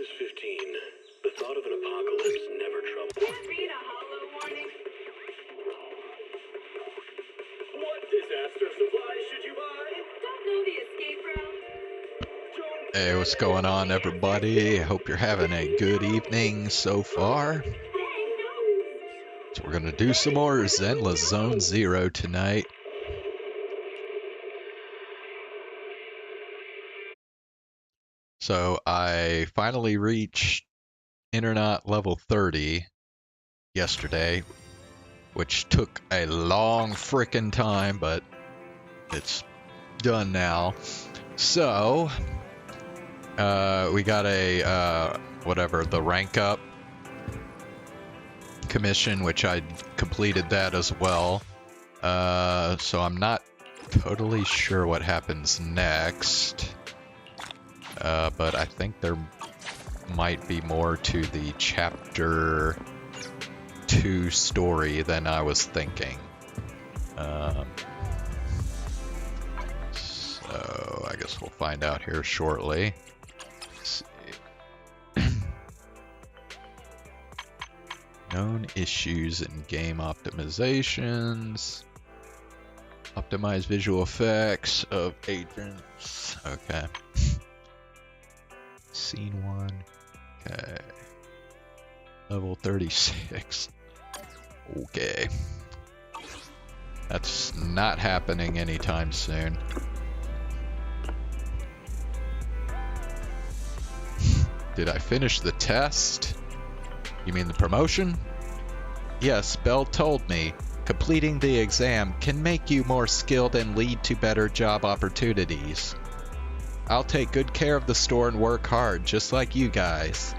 was 15, the thought of an apocalypse never troubled me. Read a hollow warning. What disaster supplies should you buy? Don't know the escape route. Hey, what's going on, everybody? I hope you're having a good evening so far. So we're gonna do some more ZENLESS Zone Zero tonight. So I finally reached Internet level 30 yesterday, which took a long frickin' time, but it's done now. So we got a whatever, the rank up commission, which I completed that as well. So I'm not totally sure what happens next. But I think there might be more to the chapter 2 story than I was thinking. So I guess we'll find out here shortly. Let's see. Known issues in game optimizations. Optimize visual effects of agents. Okay. Scene 1. Okay. Level 36. Okay. That's not happening anytime soon. Did I finish the test? You mean the promotion? Yes, Belle told me. Completing the exam can make you more skilled and lead to better job opportunities. I'll take good care of the store and work hard, just like you guys.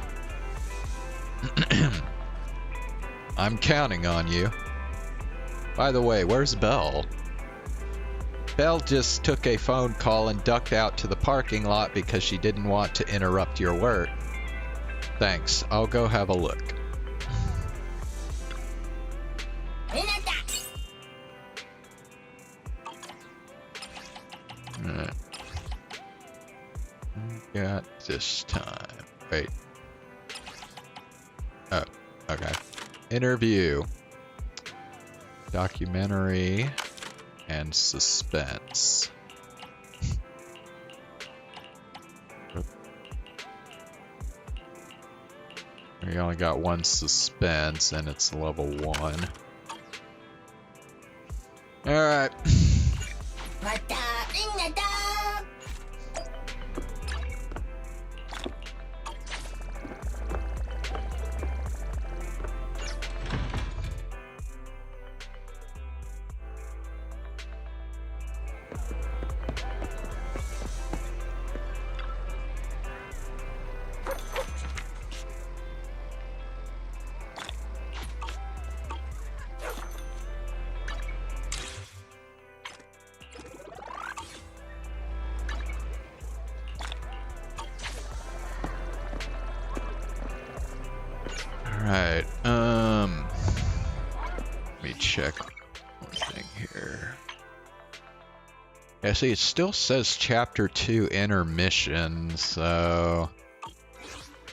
I'm counting on you. By the way, where's Belle? Belle just took a phone call and ducked out to the parking lot because she didn't want to interrupt your work. Thanks, I'll go have a look. Alright. Got this time. Wait. Oh, okay. Interview. Documentary. And suspense. We only got one suspense and it's level 1. Alright. Alright, let me check one thing here. Yeah, see, it still says Chapter 2 intermission, so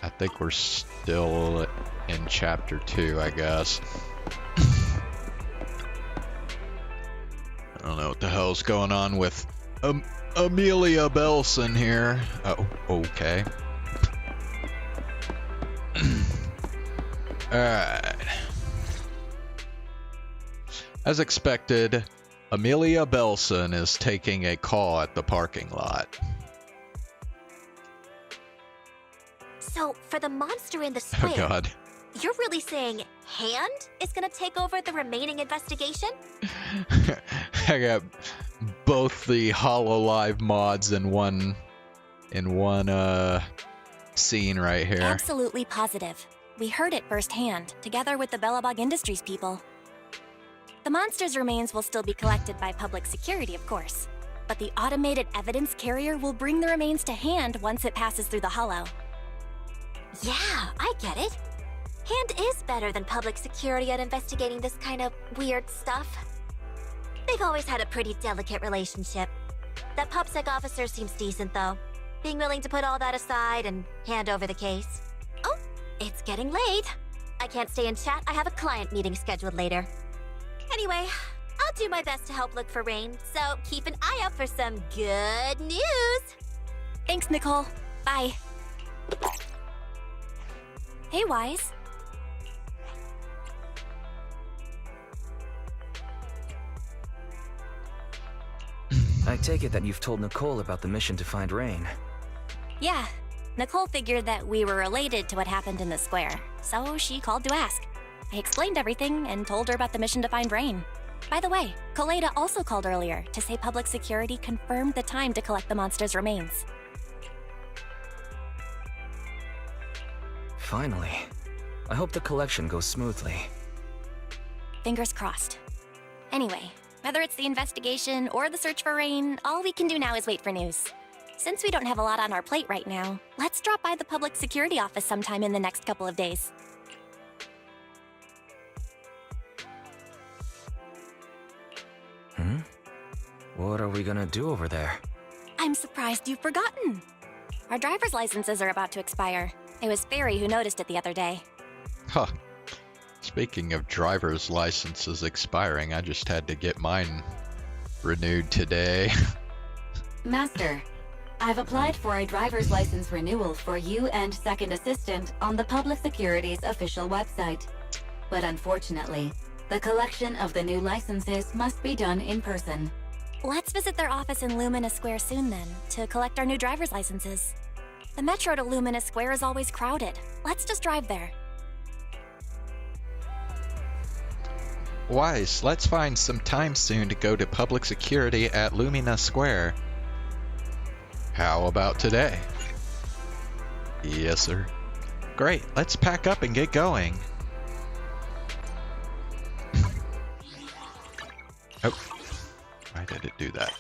I think we're still in Chapter 2, I guess. I don't know what the hell's going on with Amelia Belson here. Oh, okay. Alright. As expected, Amelia Belson is taking a call at the parking lot. So, for the monster in the square, Oh god. you're really saying Hand is gonna take over the remaining investigation? I got both the HoloLive mods in one scene right here. Absolutely positive. We heard it firsthand, together with the Bellabog Industries people. The monster's remains will still be collected by public security, of course. But the automated evidence carrier will bring the remains to Hand once it passes through the hollow. Yeah, I get it. Hand is better than public security at investigating this kind of weird stuff. They've always had a pretty delicate relationship. That PubSec officer seems decent, though. being willing to put all that aside and hand over the case. Oh, it's getting late. I can't stay and chat. I have a client meeting scheduled later. Anyway, I'll do my best to help look for Rain, so keep an eye out for some good news. Thanks, Nicole. Bye. Hey, Wise. I take it that you've told Nicole about the mission to find Rain. Yeah, Nicole figured that we were related to what happened in the square, so she called to ask. I explained everything and told her about the mission to find Rain. By the way, Koleda also called earlier to say public security confirmed the time to collect the monster's remains. Finally. I hope the collection goes smoothly. Fingers crossed. Anyway, whether it's the investigation or the search for Rain, all we can do now is wait for news. Since we don't have a lot on our plate right now, let's drop by the public security office sometime in the next couple of days. What are we gonna do over there? I'm surprised you've forgotten. Our driver's licenses are about to expire. It was Fairy who noticed it the other day. Huh. Speaking of driver's licenses expiring, I just had to get mine renewed today. Master, I've applied for a driver's license renewal for you and Second Assistant on the Public Security's official website. But unfortunately, the collection of the new licenses must be done in person. Let's visit their office in Lumina Square soon then, to collect our new driver's licenses. The metro to Lumina Square is always crowded. Let's just drive there. Wise, let's find some time soon to go to public security at Lumina Square. How about today? Yes, sir. Great, let's pack up and get going. Oh, why did it do that?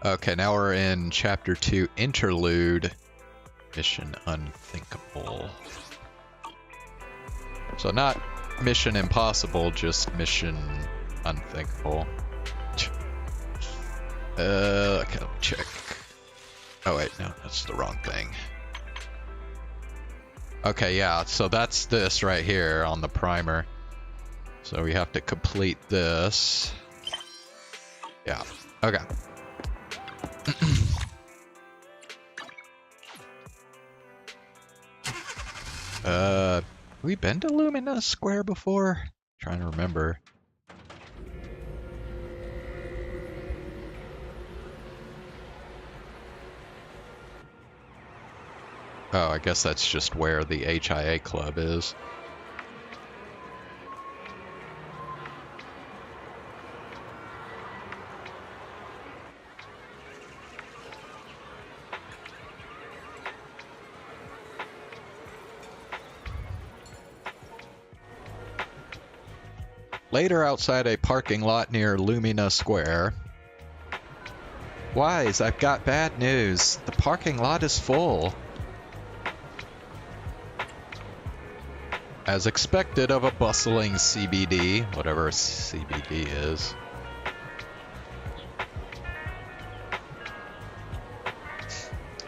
Okay, now we're in Chapter 2, Interlude. Mission Unthinkable. So not Mission Impossible, just Mission Unthinkable. Okay, let me check. Oh wait, no, that's the wrong thing. Okay, yeah, so that's this right here on the primer. So we have to complete this. Yeah, okay. Have we been to Lumina Square before? Trying to remember. Oh, I guess that's just where the HIA club is. Later, outside a parking lot near Lumina Square. Wise, I've got bad news. The parking lot is full. As expected of a bustling CBD, whatever CBD is.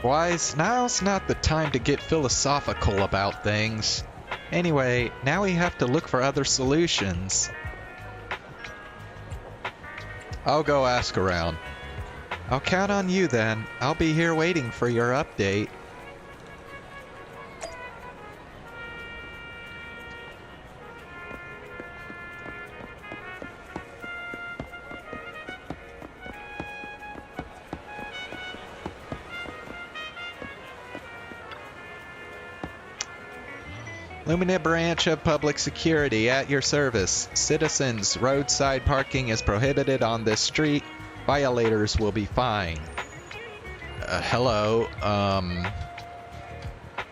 Wise, now's not the time to get philosophical about things. Anyway, now we have to look for other solutions. I'll go ask around. I'll count on you then. I'll be here waiting for your update. Lumina Branch of Public Security at your service. Citizens, roadside parking is prohibited on this street. Violators will be fined. Hello,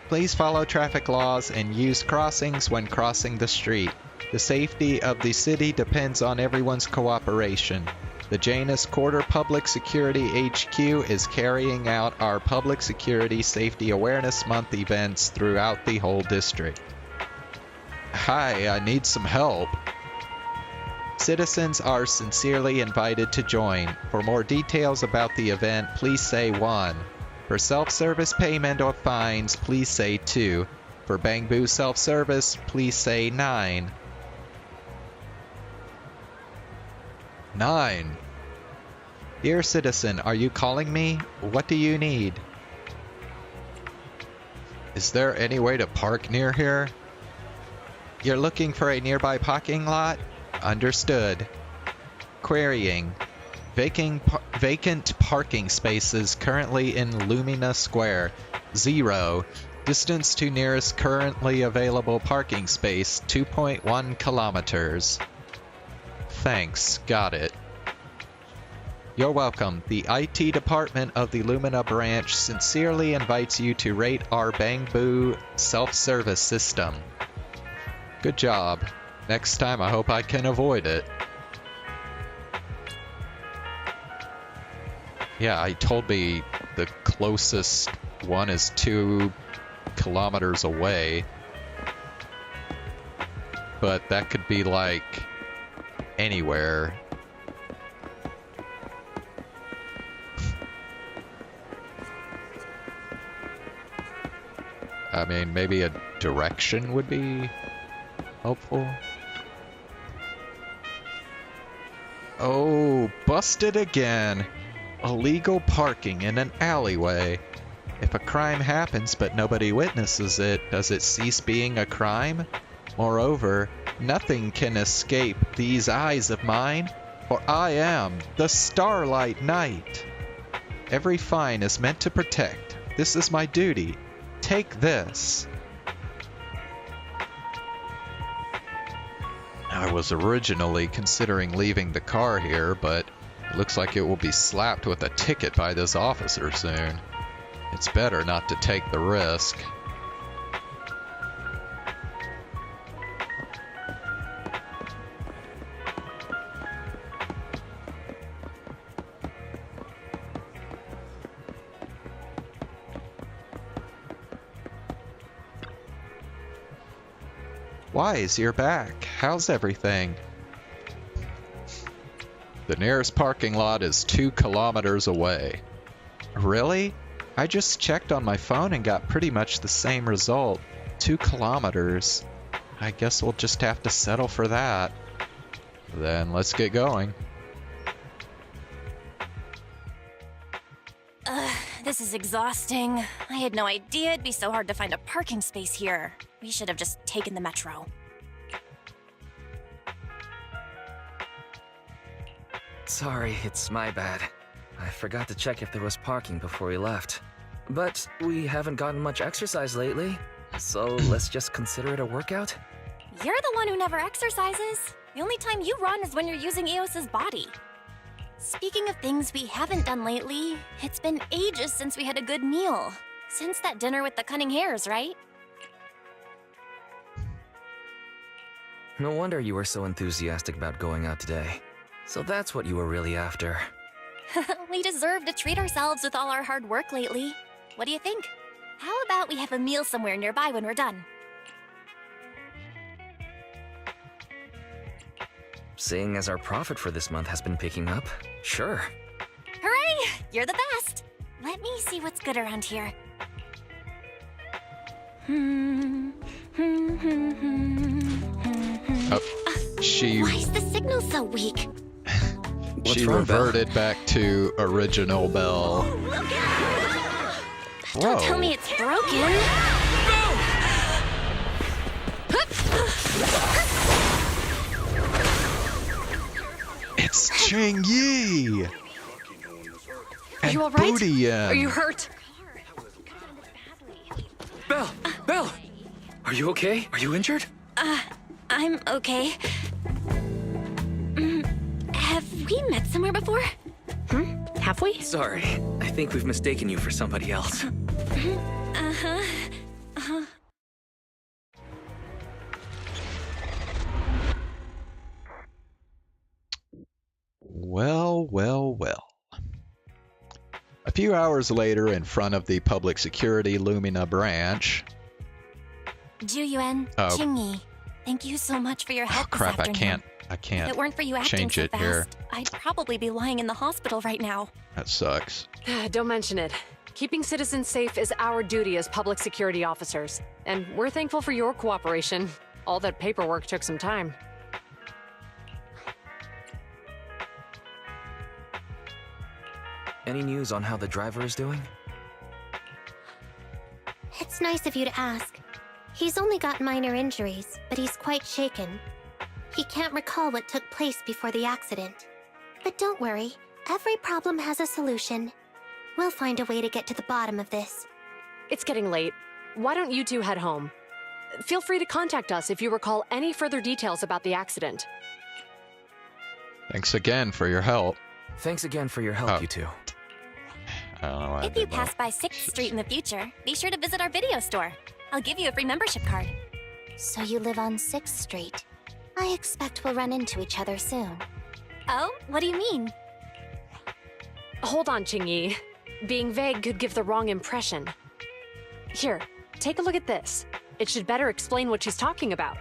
please follow traffic laws and use crossings when crossing the street. The safety of the city depends on everyone's cooperation. The Janus Quarter Public Security HQ is carrying out our Public Security Safety Awareness Month events throughout the whole district. Hi, I need some help. Citizens are sincerely invited to join. For more details about the event, please say 1. For self-service payment or fines, please say 2. For Bangbu self-service, please say 9. 9. Dear citizen, are you calling me? What do you need? Is there any way to park near here? You're looking for a nearby parking lot? Understood. Querying. Vacant parking spaces currently in Lumina Square. 0. Distance to nearest currently available parking space, 2.1 kilometers. Thanks, got it. You're welcome. The IT department of the Lumina branch sincerely invites you to rate our Bangbu self-service system. Good job. Next time I hope I can avoid it. Yeah, I told me the closest one is 2 kilometers away. But that could be like anywhere. I mean, maybe a direction would be helpful. Oh, busted again. Illegal parking in an alleyway. If a crime happens but nobody witnesses it, does it cease being a crime? Moreover, nothing can escape these eyes of mine, for I am the Starlight Knight. Every fine is meant to protect. This is my duty. Take this. I was originally considering leaving the car here, but it looks like it will be slapped with a ticket by this officer soon. It's better not to take the risk. Wise, you're back. How's everything? The nearest parking lot is 2 kilometers away. Really? I just checked on my phone and got pretty much the same result. 2 kilometers. I guess we'll just have to settle for that. Then let's get going. This is exhausting. I had no idea it'd be so hard to find a parking space here. We should have just taken the metro. Sorry, it's my bad. I forgot to check if there was parking before we left. But we haven't gotten much exercise lately, so let's just consider it a workout? You're the one who never exercises. The only time you run is when you're using Eos's body. Speaking of things we haven't done lately, it's been ages since we had a good meal. Since that dinner with the cunning hares, right? No wonder you were so enthusiastic about going out today. So that's what you were really after. We deserve to treat ourselves with all our hard work lately. What do you think? How about we have a meal somewhere nearby when we're done? Seeing as our profit for this month has been picking up, sure. Hooray! You're the best! Let me see what's good around here. She Why is the signal so weak? she wrong, reverted back to original Belle. Don't tell me it's broken. It's Ching Yi! Are you alright? Bootian. Are you hurt? Belle! Belle! Are you okay? Are you injured? I'm okay. Have we met somewhere before? Have we? Sorry, I think we've mistaken you for somebody else. Well, well, well. A few hours later, in front of the public security Lumina branch. Ju Yuan, Oh. Qingyi. Thank you so much for your Oh help crap! this afternoon. I If can't it weren't for you acting change so it fast, here. I'd probably be lying in the hospital right now. That sucks. Don't mention it. Keeping citizens safe is our duty as public security officers, and we're thankful for your cooperation. All that paperwork took some time. Any news on how the driver is doing? It's nice of you to ask. He's only got minor injuries, but he's quite shaken. He can't recall what took place before the accident. But don't worry, every problem has a solution. We'll find a way to get to the bottom of this. It's getting late. Why don't you two head home? Feel free to contact us if you recall any further details about the accident. Thanks again for your help. Thanks again for your help, Oh. you two. I don't know why I If you did that. pass by 6th Street in the future, be sure to visit our video store. I'll give you a free membership card. So you live on 6th Street. I expect we'll run into each other soon. Oh, what do you mean? Hold on, Qingyi. Being vague could give the wrong impression. Here, take a look at this. It should better explain what she's talking about.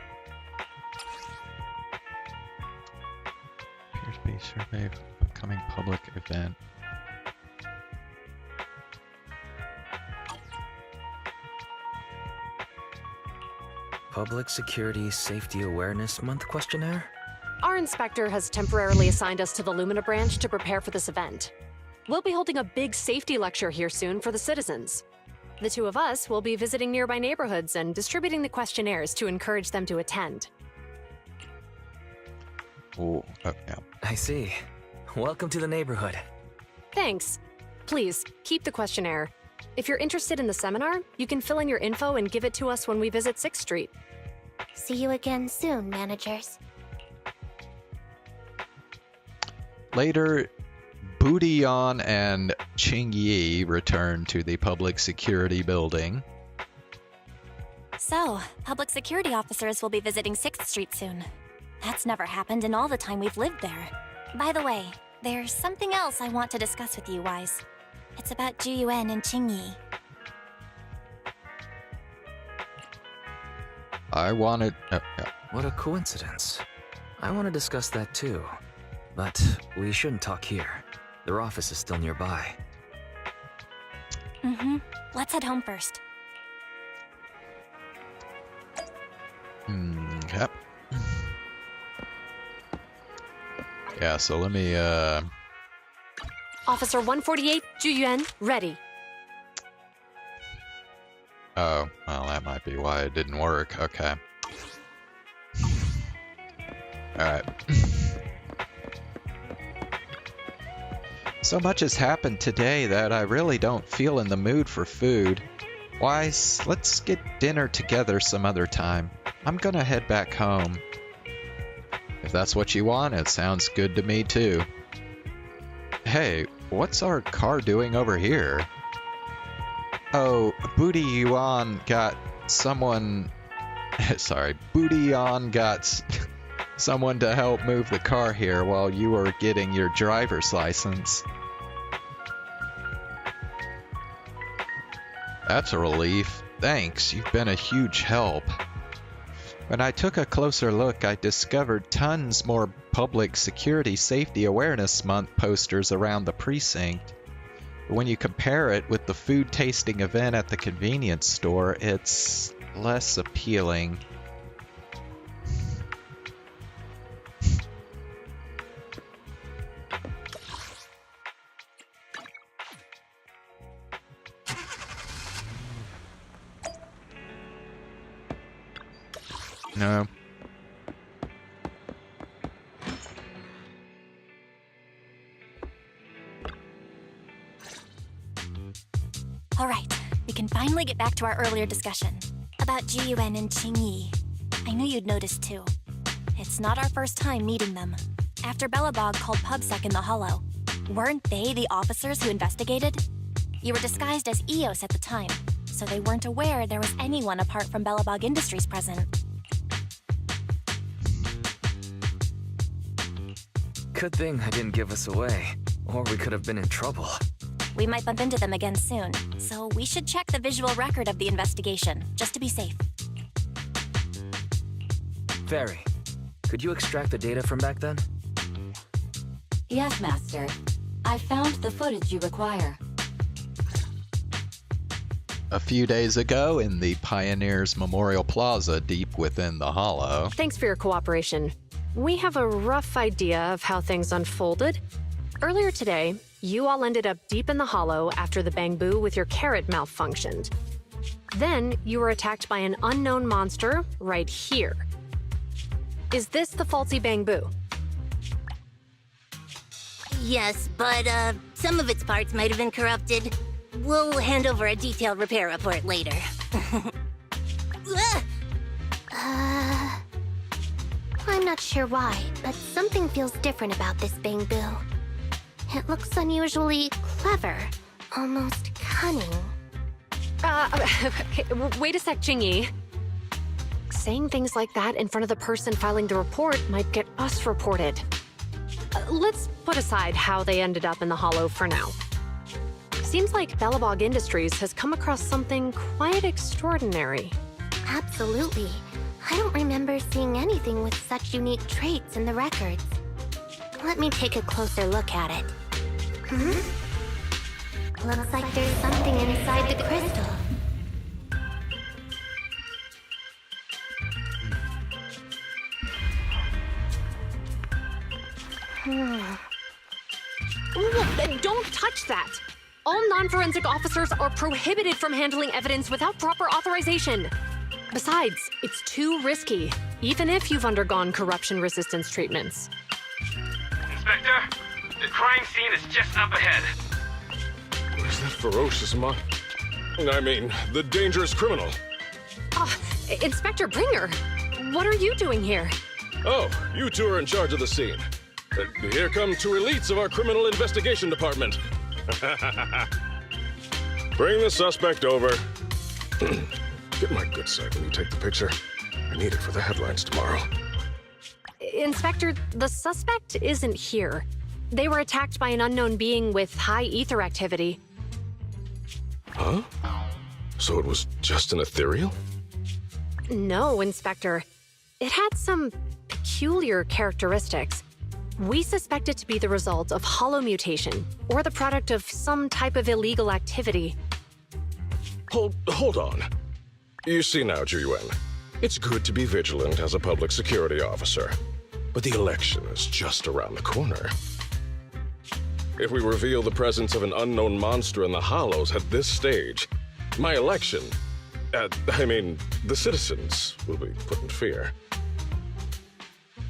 Appears to be survey of upcoming public event. Public Security Safety Awareness Month questionnaire? Our inspector has temporarily assigned us to the Lumina branch to prepare for this event. We'll be holding a big safety lecture here soon for the citizens. The two of us will be visiting nearby neighborhoods and distributing the questionnaires to encourage them to attend. Oh, yeah. I see. Welcome to the neighborhood. Thanks. Please, keep the questionnaire. If you're interested in the seminar, you can fill in your info and give it to us when we visit 6th Street. See you again soon, managers. Later, Bootian and Qingyi return to the public security building. So, public security officers will be visiting 6th Street soon. That's never happened in all the time we've lived there. By the way, there's something else I want to discuss with you, Wise. It's about Juyuan and Qingyi. I wanted... Oh, yeah. What a coincidence. I want to discuss that too. But we shouldn't talk here. Their office is still nearby. Mm-hmm. Let's head home first. Yep. Yeah, so let me, Officer 148, Juyuan, ready. Oh, well, that might be why it didn't work. Okay. Alright. So much has happened today that I really don't feel in the mood for food. Wise, let's get dinner together some other time. I'm gonna head back home. If that's what you want, it sounds good to me too. Hey, what's our car doing over here? Oh, Booty Yuan got someone... Sorry, Booty Yuan got someone to help move the car here while you were getting your driver's license. That's a relief. Thanks, you've been a huge help. When I took a closer look, I discovered tons more Public Security Safety Awareness Month posters around the precinct. When you compare it with the food tasting event at the convenience store, it's less appealing. No. All right, we can finally get back to our earlier discussion about Jiyuan and Qingyi. I knew you'd noticed too. It's not our first time meeting them. After Bellabog called PubSec in the Hollow, weren't they the officers who investigated? You were disguised as EOS at the time, so they weren't aware there was anyone apart from Bellabog Industries present. Good thing I didn't give us away, or we could have been in trouble. We might bump into them again soon, so we should check the visual record of the investigation, just to be safe. Fairy, could you extract the data from back then? Yes, Master. I found the footage you require. A few days ago in the Pioneers Memorial Plaza deep within the Hollow. Thanks for your cooperation. We have a rough idea of how things unfolded. Earlier today, you all ended up deep in the Hollow after the bamboo with your carrot malfunctioned. Then, you were attacked by an unknown monster right here. Is this the faulty bamboo? Yes, but some of its parts might have been corrupted. We'll hand over a detailed repair report later. I'm not sure why, but something feels different about this bamboo. It looks unusually clever, almost cunning. Wait a sec, Jingyi. Saying things like that in front of the person filing the report might get us reported. Let's put aside how they ended up in the Hollow for now. Seems like Belobog Industries has come across something quite extraordinary. Absolutely. I don't remember seeing anything with such unique traits in the records. Let me take a closer look at it. Looks like there's something inside the crystal. Don't touch that! All non-forensic officers are prohibited from handling evidence without proper authorization. Besides, it's too risky, even if you've undergone corruption resistance treatments. Inspector, the crime scene is just up ahead. Where's that ferocious the dangerous criminal? Inspector Bringer, what are you doing here? Oh, you two are in charge of the scene. Here come two elites of our criminal investigation department. Bring the suspect over. Get my good side when you take the picture. I need it for the headlines tomorrow. Inspector, the suspect isn't here. They were attacked by an unknown being with high ether activity. Huh? So it was just an ethereal? No, Inspector. It had some peculiar characteristics. We suspect it to be the result of hollow mutation, or the product of some type of illegal activity. Hold on. You see now, Juyuan, it's good to be vigilant as a public security officer, but the election is just around the corner. If we reveal the presence of an unknown monster in the Hollows at this stage, my election, the citizens will be put in fear.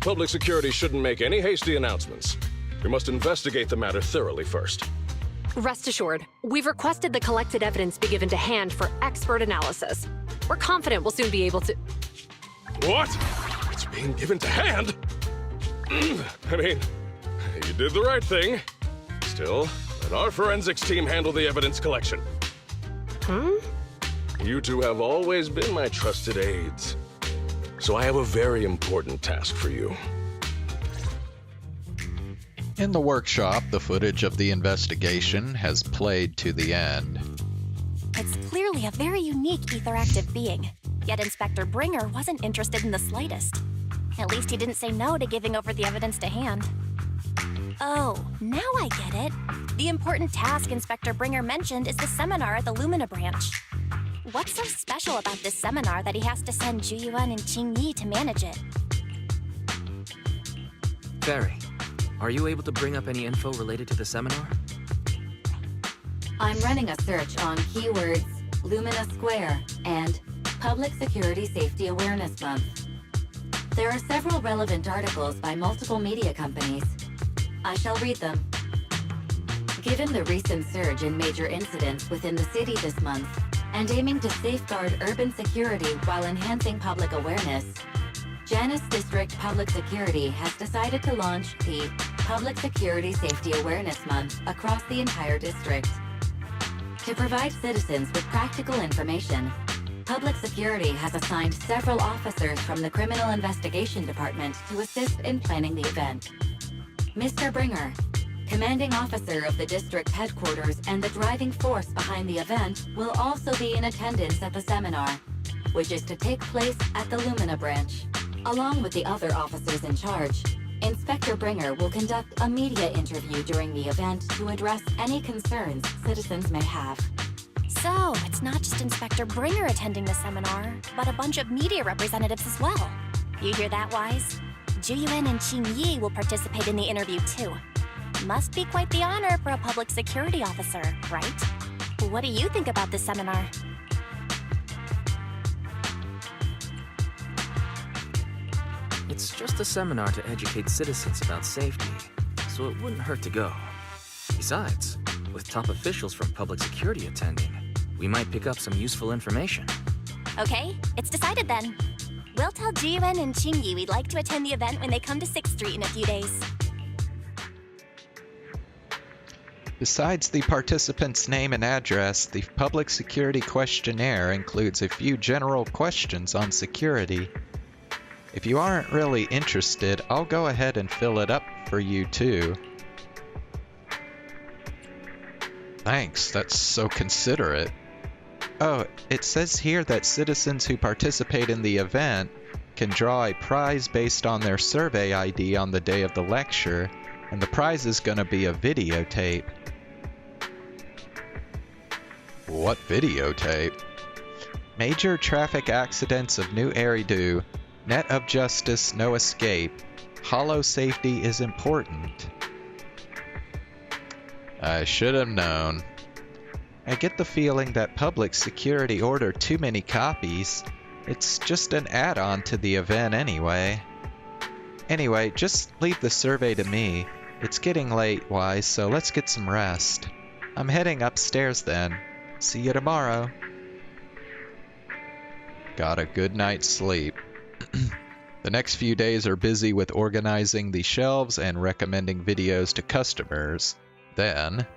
Public security shouldn't make any hasty announcements. We must investigate the matter thoroughly first. Rest assured, we've requested the collected evidence be given to hand for expert analysis. We're confident we'll soon be able to... What? It's being given to hand? You did the right thing. Still, let our forensics team handle the evidence collection. You two have always been my trusted aides. So I have a very important task for you. In the workshop, the footage of the investigation has played to the end. It's clearly a very unique etheractive being, yet Inspector Bringer wasn't interested in the slightest. At least he didn't say no to giving over the evidence to hand. Oh, now I get it. The important task Inspector Bringer mentioned is the seminar at the Lumina branch. What's so special about this seminar that he has to send Juyuan and Qingyi to manage it? Fairy, are you able to bring up any info related to the seminar? I'm running a search on keywords Lumina Square and Public Security Safety Awareness Month. There are several relevant articles by multiple media companies. I shall read them. Given the recent surge in major incidents within the city this month, and aiming to safeguard urban security while enhancing public awareness, Janus District Public Security has decided to launch the Public Security Safety Awareness Month across the entire district. To provide citizens with practical information, Public Security has assigned several officers from the Criminal Investigation Department to assist in planning the event. Mr. Bringer, commanding officer of the district headquarters and the driving force behind the event, will also be in attendance at the seminar, which is to take place at the Lumina branch. Along with the other officers in charge, Inspector Bringer will conduct a media interview during the event to address any concerns citizens may have. So, it's not just Inspector Bringer attending the seminar, but a bunch of media representatives as well. You hear that, Wise? Juyuan and Qing Yi will participate in the interview too. Must be quite the honor for a public security officer, right? What do you think about this seminar? It's just a seminar to educate citizens about safety, so it wouldn't hurt to go. Besides, with top officials from public security attending, we might pick up some useful information. Okay, it's decided then. We'll tell Jiyuan and Qingyi we'd like to attend the event when they come to 6th Street in a few days. Besides the participant's name and address, the public security questionnaire includes a few general questions on security. If you aren't really interested, I'll go ahead and fill it up for you too. Thanks, that's so considerate. Oh, it says here that citizens who participate in the event can draw a prize based on their survey ID on the day of the lecture, and the prize is gonna be a videotape. What videotape? Major traffic accidents of New Eridu. Net of justice, no escape. Hollow safety is important. I should have known. I get the feeling that public security ordered too many copies. It's just an add-on to the event anyway. Anyway, just leave the survey to me. It's getting late, Wise, so let's get some rest. I'm heading upstairs then. See you tomorrow. Got a good night's sleep. The next few days are busy with organizing the shelves and recommending videos to customers. Then...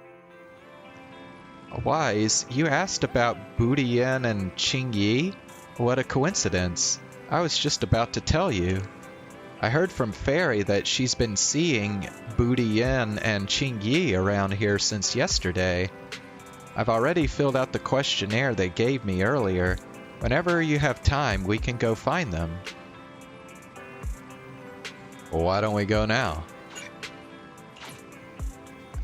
Wise, you asked about Budian and Qingyi? What a coincidence. I was just about to tell you. I heard from Fairy that she's been seeing Budian and Qingyi around here since yesterday. I've already filled out the questionnaire they gave me earlier. Whenever you have time, we can go find them. Why don't we go now?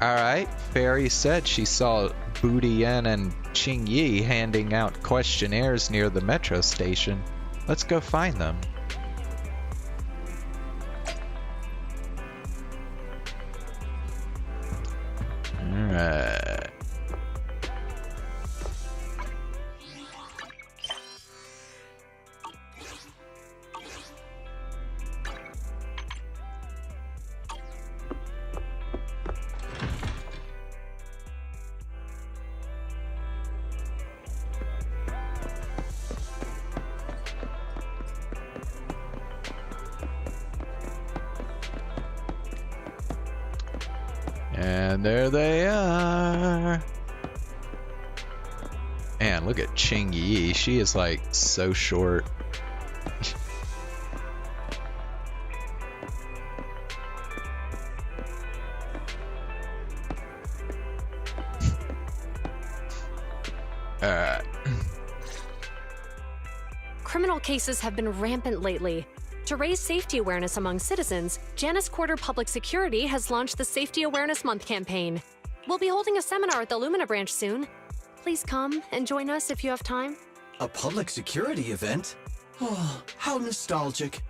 Alright, Fairy said she saw Budian and Qingyi handing out questionnaires near the metro station. Let's go find them. Alright. And there they are. Man, look at Qingyi. She is like so short. Alright. Criminal cases have been rampant lately. To raise safety awareness among citizens, Janus Quarter Public Security has launched the Safety Awareness Month campaign. We'll be holding a seminar at the Lumina branch soon. Please come and join us if you have time. A public security event? Oh, how nostalgic.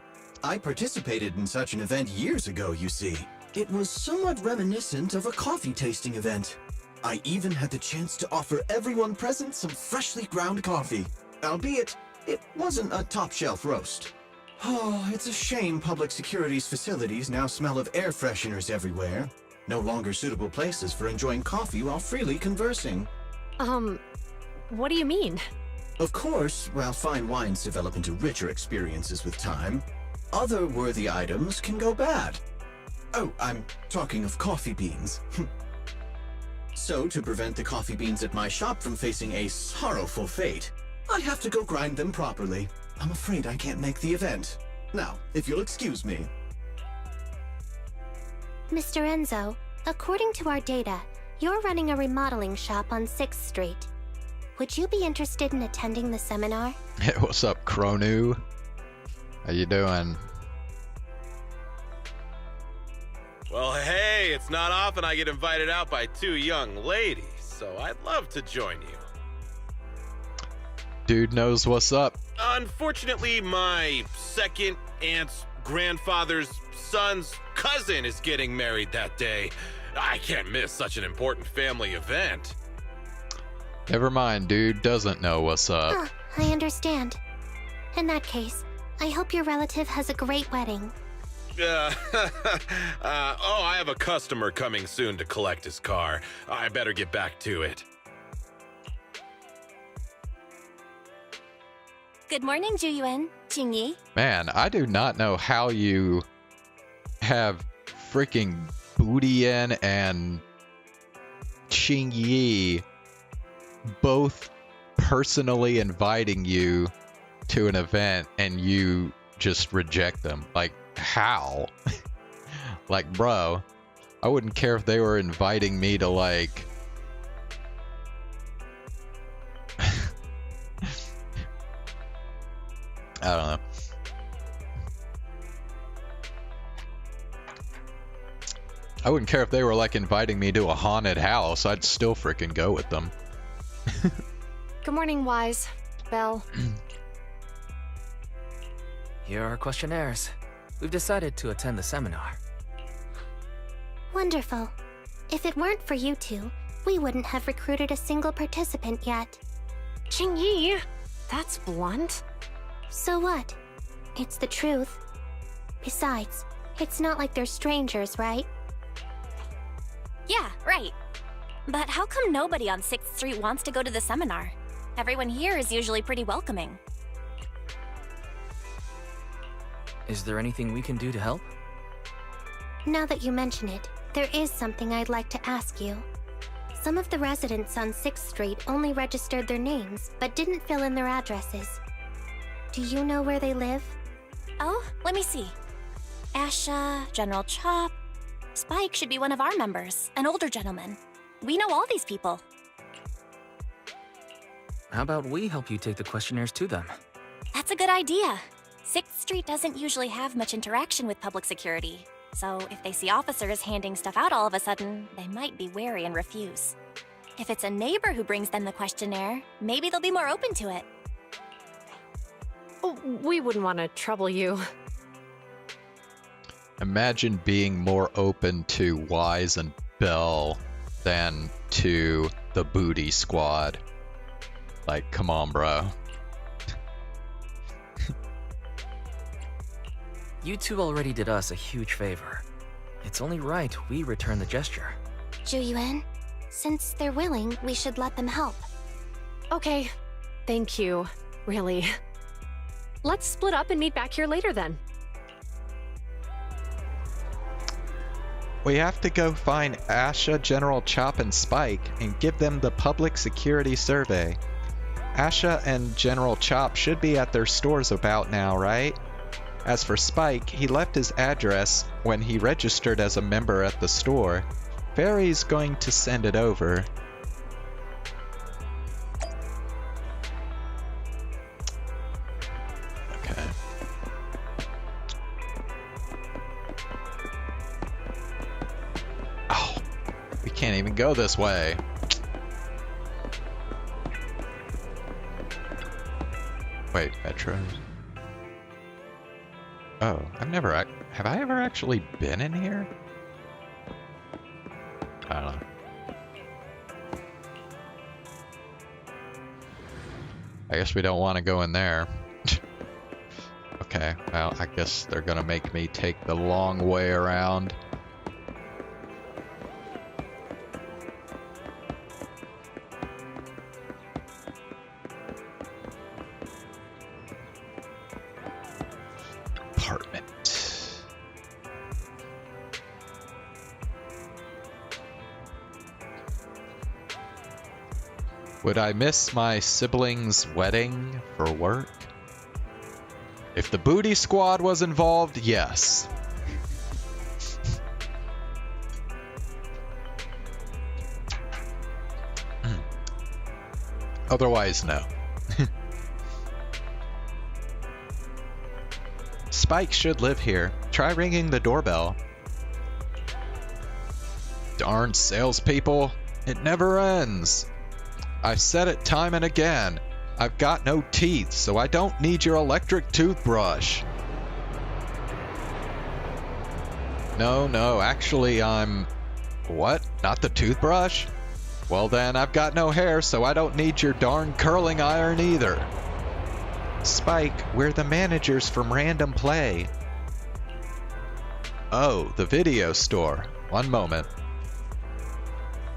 I participated in such an event years ago, you see. It was somewhat reminiscent of a coffee tasting event. I even had the chance to offer everyone present some freshly ground coffee, albeit it wasn't a top-shelf roast. Oh, it's a shame public security's facilities now smell of air fresheners everywhere. No longer suitable places for enjoying coffee while freely conversing. What do you mean? Of course, while fine wines develop into richer experiences with time, other worthy items can go bad. Oh, I'm talking of coffee beans. So, to prevent the coffee beans at my shop from facing a sorrowful fate, I have to go grind them properly. I'm afraid I can't make the event. Now, if you'll excuse me. Mr. Enzo, according to our data, you're running a remodeling shop on 6th Street. Would you be interested in attending the seminar? What's up, Kronu? How you doing? Well, hey, it's not often I get invited out by two young ladies, so I'd love to join you. Dude knows what's up. Unfortunately, my second aunt's grandfather's son's cousin is getting married that day. I can't miss such an important family event. Never mind, dude doesn't know what's up. Ah, I understand. In that case, I hope your relative has a great wedding. I have a customer coming soon to collect his car. I better get back to it. Good morning, Juyuan, Qingyi. Man, I do not know how you have freaking Budian and Qingyi both personally inviting you to an event and you just reject them. Like, how? Like, bro, I wouldn't care if they were inviting me to, like, I don't know. I wouldn't care if they were, like, inviting me to a haunted house. I'd still freaking go with them. Good morning, Wise. Belle. Here are our questionnaires. We've decided to attend the seminar. Wonderful. If it weren't for you two, we wouldn't have recruited a single participant yet. Qingyi, that's blunt. So what? It's the truth. Besides, it's not like they're strangers, right? Yeah, right. But how come nobody on 6th Street wants to go to the seminar? Everyone here is usually pretty welcoming. Is there anything we can do to help? Now that you mention it, there is something I'd like to ask you. Some of the residents on 6th Street only registered their names, but didn't fill in their addresses. Do you know where they live? Oh, let me see. Asha, General Chop. Spike should be one of our members, an older gentleman. We know all these people. How about we help you take the questionnaires to them? That's a good idea. 6th Street doesn't usually have much interaction with public security, so if they see officers handing stuff out all of a sudden, they might be wary and refuse. If it's a neighbor who brings them the questionnaire, maybe they'll be more open to it. Oh, we wouldn't want to trouble you. Imagine being more open to Wise and Belle than to the Booty Squad. Like, come on, bro. You two already did us a huge favor. It's only right we return the gesture. Juyuan, since they're willing, we should let them help. Okay, thank you, really. Let's split up and meet back here later then. We have to go find Asha, General Chop, and Spike and give them the public security survey. Asha and General Chop should be at their stores about now, right? As for Spike, he left his address when he registered as a member at the store. Fairy's going to send it over. Okay. Oh, we can't even go this way. Wait, Metro. Oh, have I ever actually been in here? I don't know. I guess we don't want to go in there. Okay, well, I guess they're gonna make me take the long way around. Apartment. Would I miss my sibling's wedding for work? If the Booty Squad was involved, yes. Otherwise, no. Spike should live here. Try ringing the doorbell. Darn salespeople. It never ends. I've said it time and again. I've got no teeth, so I don't need your electric toothbrush. No, actually I'm... What? Not the toothbrush? Well then, I've got no hair, so I don't need your darn curling iron either. Spike, we're the managers from Random Play. Oh, the video store. One moment.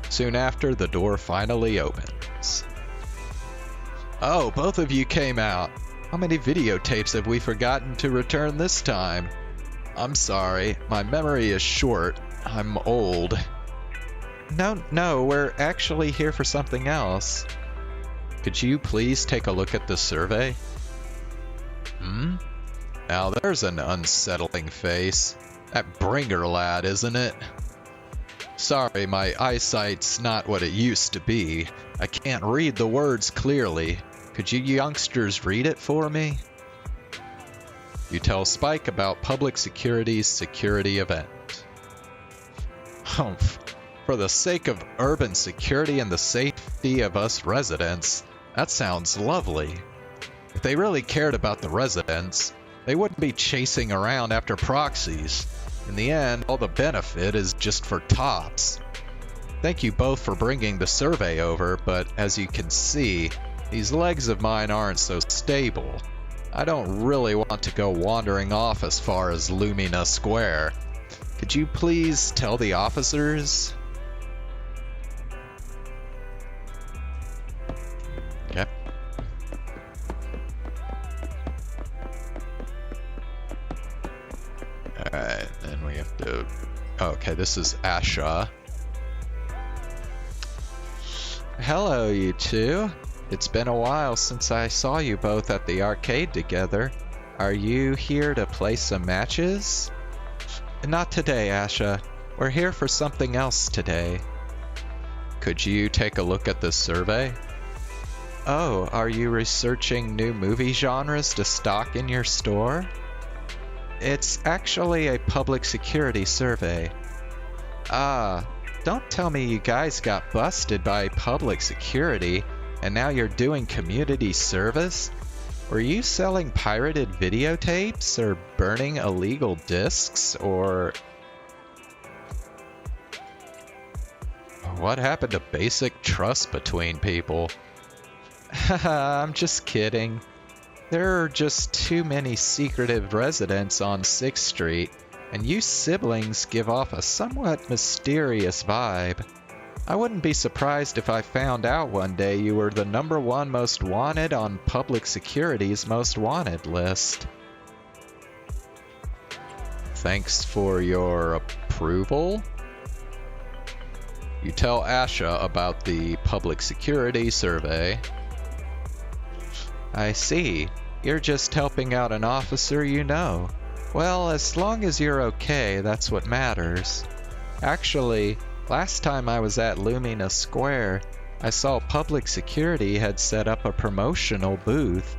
Soon after, the door finally opens. Oh, both of you came out. How many videotapes have we forgotten to return this time? I'm sorry, my memory is short. I'm old. No, we're actually here for something else. Could you please take a look at the survey? Now there's an unsettling face. That Bringer lad, isn't it? Sorry, my eyesight's not what it used to be. I can't read the words clearly. Could you youngsters read it for me? You tell Spike about Public Security's security event. Humph. For the sake of urban security and the safety of us residents, that sounds lovely. If they really cared about the residents, they wouldn't be chasing around after proxies. In the end, all the benefit is just for tops. Thank you both for bringing the survey over, but as you can see, these legs of mine aren't so stable. I don't really want to go wandering off as far as Lumina Square. Could you please tell the officers? Okay. Alright, then we have to... Okay, this is Asha. Hello, you two. It's been a while since I saw you both at the arcade together. Are you here to play some matches? Not today, Asha. We're here for something else today. Could you take a look at the survey? Oh, are you researching new movie genres to stock in your store? It's actually a public security survey. Ah, don't tell me you guys got busted by public security and now you're doing community service? Were you selling pirated videotapes or burning illegal discs or... What happened to basic trust between people? Haha, I'm just kidding. There are just too many secretive residents on 6th Street, and you siblings give off a somewhat mysterious vibe. I wouldn't be surprised if I found out one day you were the #1 most wanted on Public Security's most wanted list. Thanks for your approval? You tell Asha about the Public Security survey. I see. You're just helping out an officer you know. Well, as long as you're okay, that's what matters. Actually, last time I was at Lumina Square, I saw Public Security had set up a promotional booth.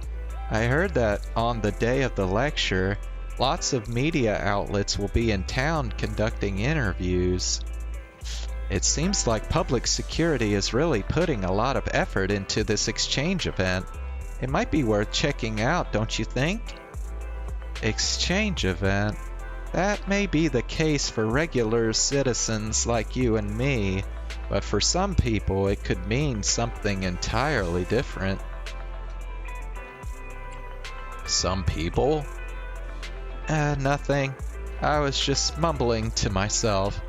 I heard that on the day of the lecture, lots of media outlets will be in town conducting interviews. It seems like Public Security is really putting a lot of effort into this exchange event. It might be worth checking out, don't you think? Exchange event? That may be the case for regular citizens like you and me, but for some people it could mean something entirely different. Some people? Nothing. I was just mumbling to myself.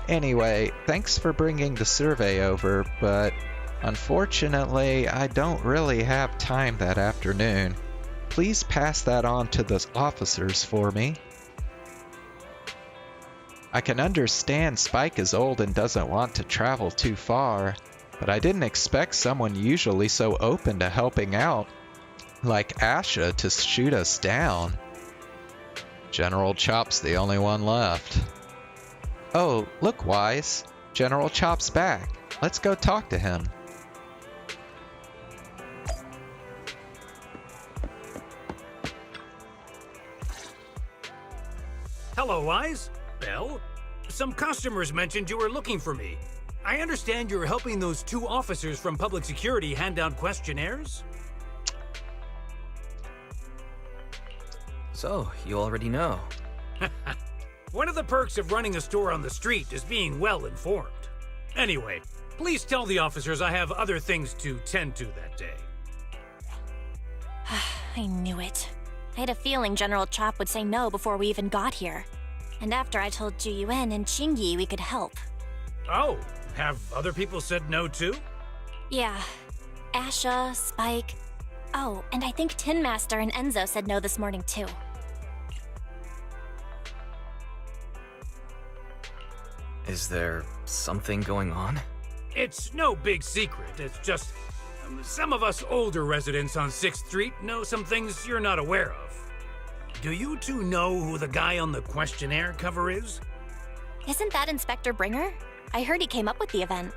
Anyway, thanks for bringing the survey over, but unfortunately, I don't really have time that afternoon. Please pass that on to the officers for me. I can understand Spike is old and doesn't want to travel too far, but I didn't expect someone usually so open to helping out like Asha to shoot us down. General Chop's the only one left. Oh, look, Wise. General Chop's back. Let's go talk to him. Hello, Eyes. Belle. Some customers mentioned you were looking for me. I understand you're helping those 2 officers from public security hand out questionnaires? So, you already know. One of the perks of running a store on the street is being well informed. Anyway, please tell the officers I have other things to tend to that day. I knew it. I had a feeling General Chop would say no before we even got here. And after I told Zhu Yuan and Qingyi we could help. Oh, have other people said no too? Yeah. Asha, Spike. Oh, and I think Tin Master and Enzo said no this morning too. Is there something going on? It's no big secret. It's just some of us older residents on 6th Street know some things you're not aware of. Do you 2 know who the guy on the questionnaire cover is? Isn't that Inspector Bringer? I heard he came up with the event.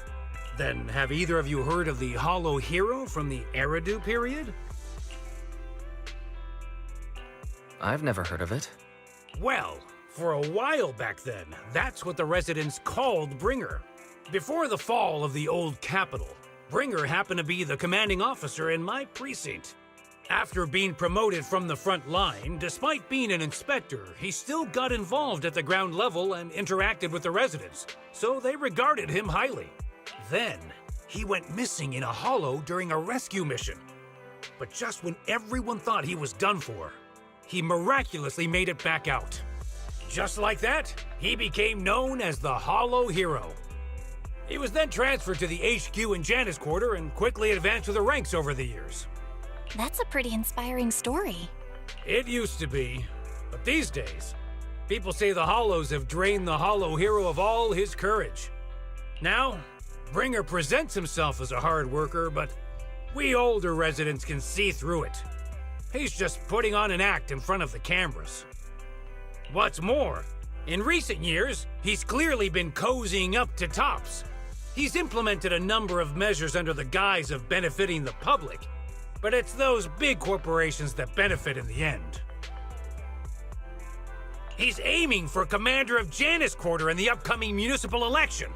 Then have either of you heard of the Hollow Hero from the Eridu period? I've never heard of it. Well, for a while back then, that's what the residents called Bringer. Before the fall of the old capital, Bringer happened to be the commanding officer in my precinct. After being promoted from the front line, despite being an inspector, he still got involved at the ground level and interacted with the residents, so they regarded him highly. Then, he went missing in a hollow during a rescue mission. But just when everyone thought he was done for, he miraculously made it back out. Just like that, he became known as the Hollow Hero. He was then transferred to the HQ in Janus Quarter and quickly advanced to the ranks over the years. That's a pretty inspiring story. It used to be, but these days, people say the Hollows have drained the Hollow Hero of all his courage. Now, Bringer presents himself as a hard worker, but we older residents can see through it. He's just putting on an act in front of the cameras. What's more, in recent years, he's clearly been cozying up to Tops. He's implemented a number of measures under the guise of benefiting the public, but it's those big corporations that benefit in the end. He's aiming for commander of Janus Quarter in the upcoming municipal election,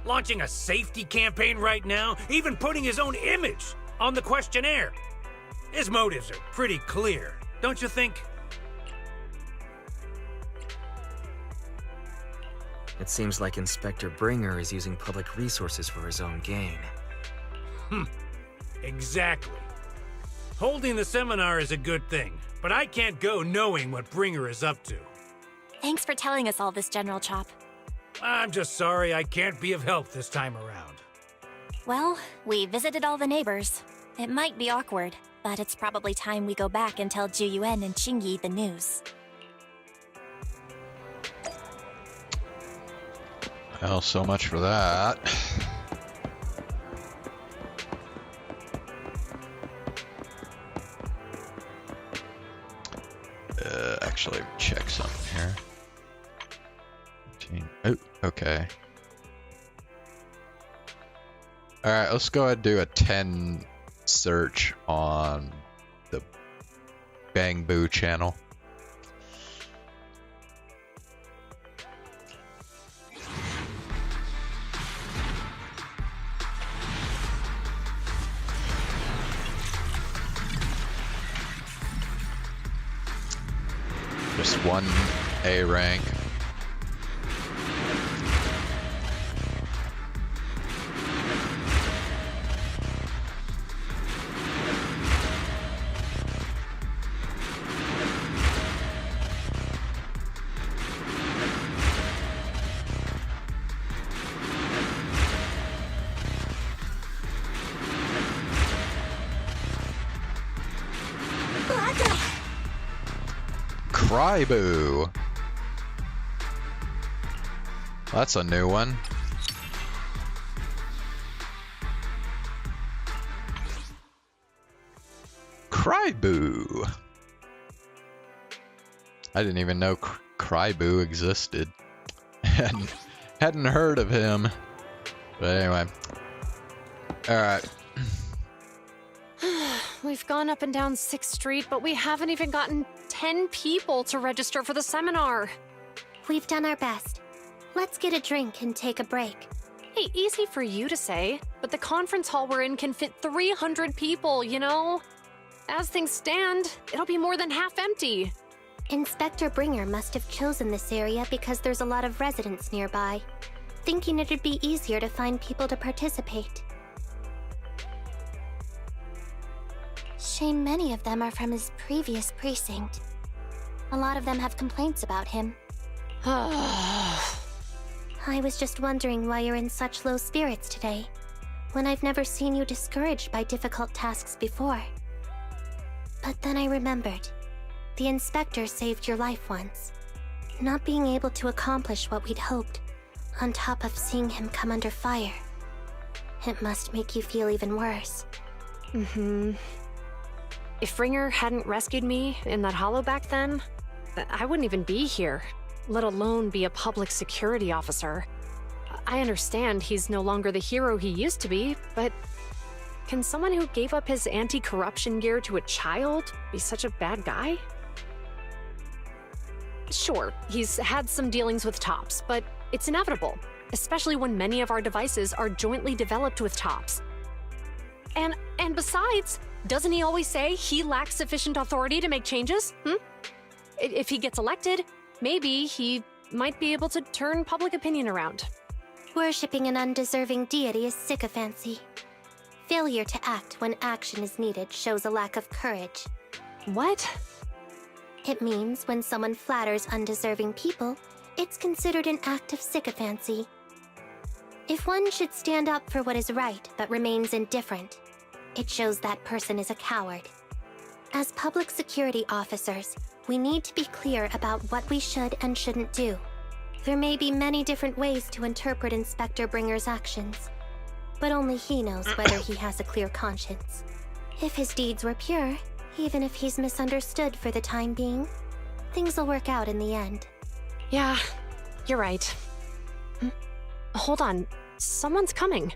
launching a safety campaign right now, even putting his own image on the questionnaire. His motives are pretty clear, don't you think? It seems like Inspector Bringer is using public resources for his own gain. Exactly. Holding the seminar is a good thing, but I can't go knowing what Bringer is up to. Thanks for telling us all this, General Chop. I'm just sorry I can't be of help this time around. Well, we visited all the neighbors. It might be awkward, but it's probably time we go back and tell Zhu Yuan and Qingyi the news. Well, so much for that. Actually, check something here. Oh, okay. Alright, let's go ahead and do a 10 search on the Bang Boo channel. Just one A rank. Cryboo. That's a new one. Cryboo. I didn't even know Cryboo existed. Hadn't heard of him. But anyway. Alright. We've gone up and down 6th Street, but we haven't even gotten 10 people to register for the seminar. We've done our best. Let's get a drink and take a break. Hey, easy for you to say, but the conference hall we're in can fit 300 people, you know? As things stand, it'll be more than half empty. Inspector Bringer must have chosen this area because there's a lot of residents nearby, thinking it'd be easier to find people to participate. Shame many of them are from his previous precinct. A lot of them have complaints about him. I was just wondering why you're in such low spirits today, when I've never seen you discouraged by difficult tasks before. But then I remembered. The inspector saved your life once. Not being able to accomplish what we'd hoped, on top of seeing him come under fire. It must make you feel even worse. Mm-hmm. If Ringer hadn't rescued me in that hollow back then, I wouldn't even be here, let alone be a public security officer. I understand he's no longer the hero he used to be, but can someone who gave up his anti-corruption gear to a child be such a bad guy? Sure, he's had some dealings with Tops, but it's inevitable, especially when many of our devices are jointly developed with Tops. And besides, doesn't he always say he lacks sufficient authority to make changes? If he gets elected, maybe he might be able to turn public opinion around. Worshipping an undeserving deity is sycophancy. Failure to act when action is needed shows a lack of courage. What? It means when someone flatters undeserving people, it's considered an act of sycophancy. If one should stand up for what is right but remains indifferent, it shows that person is a coward. As public security officers, we need to be clear about what we should and shouldn't do. There may be many different ways to interpret Inspector Bringer's actions, but only he knows whether he has a clear conscience. If his deeds were pure, even if he's misunderstood for the time being, things will work out in the end. Yeah, you're right. Hold on, someone's coming.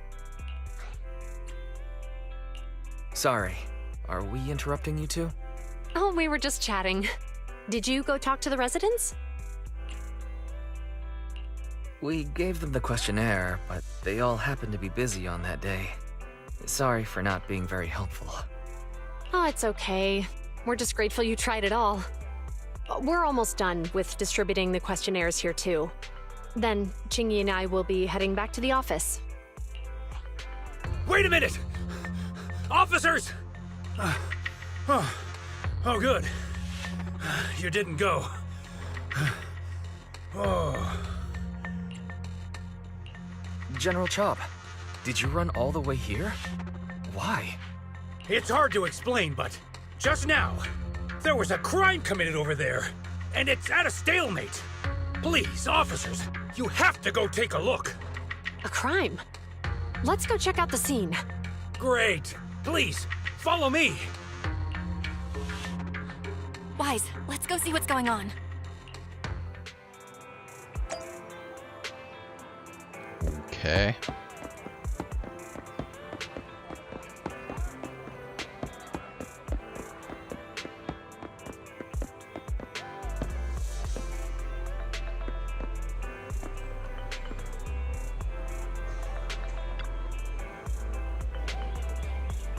Sorry, are we interrupting you two? Oh, we were just chatting. Did you go talk to the residents? We gave them the questionnaire, but they all happened to be busy on that day. Sorry for not being very helpful. Oh, it's okay. We're just grateful you tried it all. We're almost done with distributing the questionnaires here too. Then, Chingy and I will be heading back to the office. Wait a minute! Officers! Oh, good. You didn't go. Oh. General Chop, did you run all the way here? Why? It's hard to explain, but just now, there was a crime committed over there, and it's at a stalemate. Please, officers, you have to go take a look. A crime? Let's go check out the scene. Great. Please, follow me. Wise, let's go see what's going on. Okay.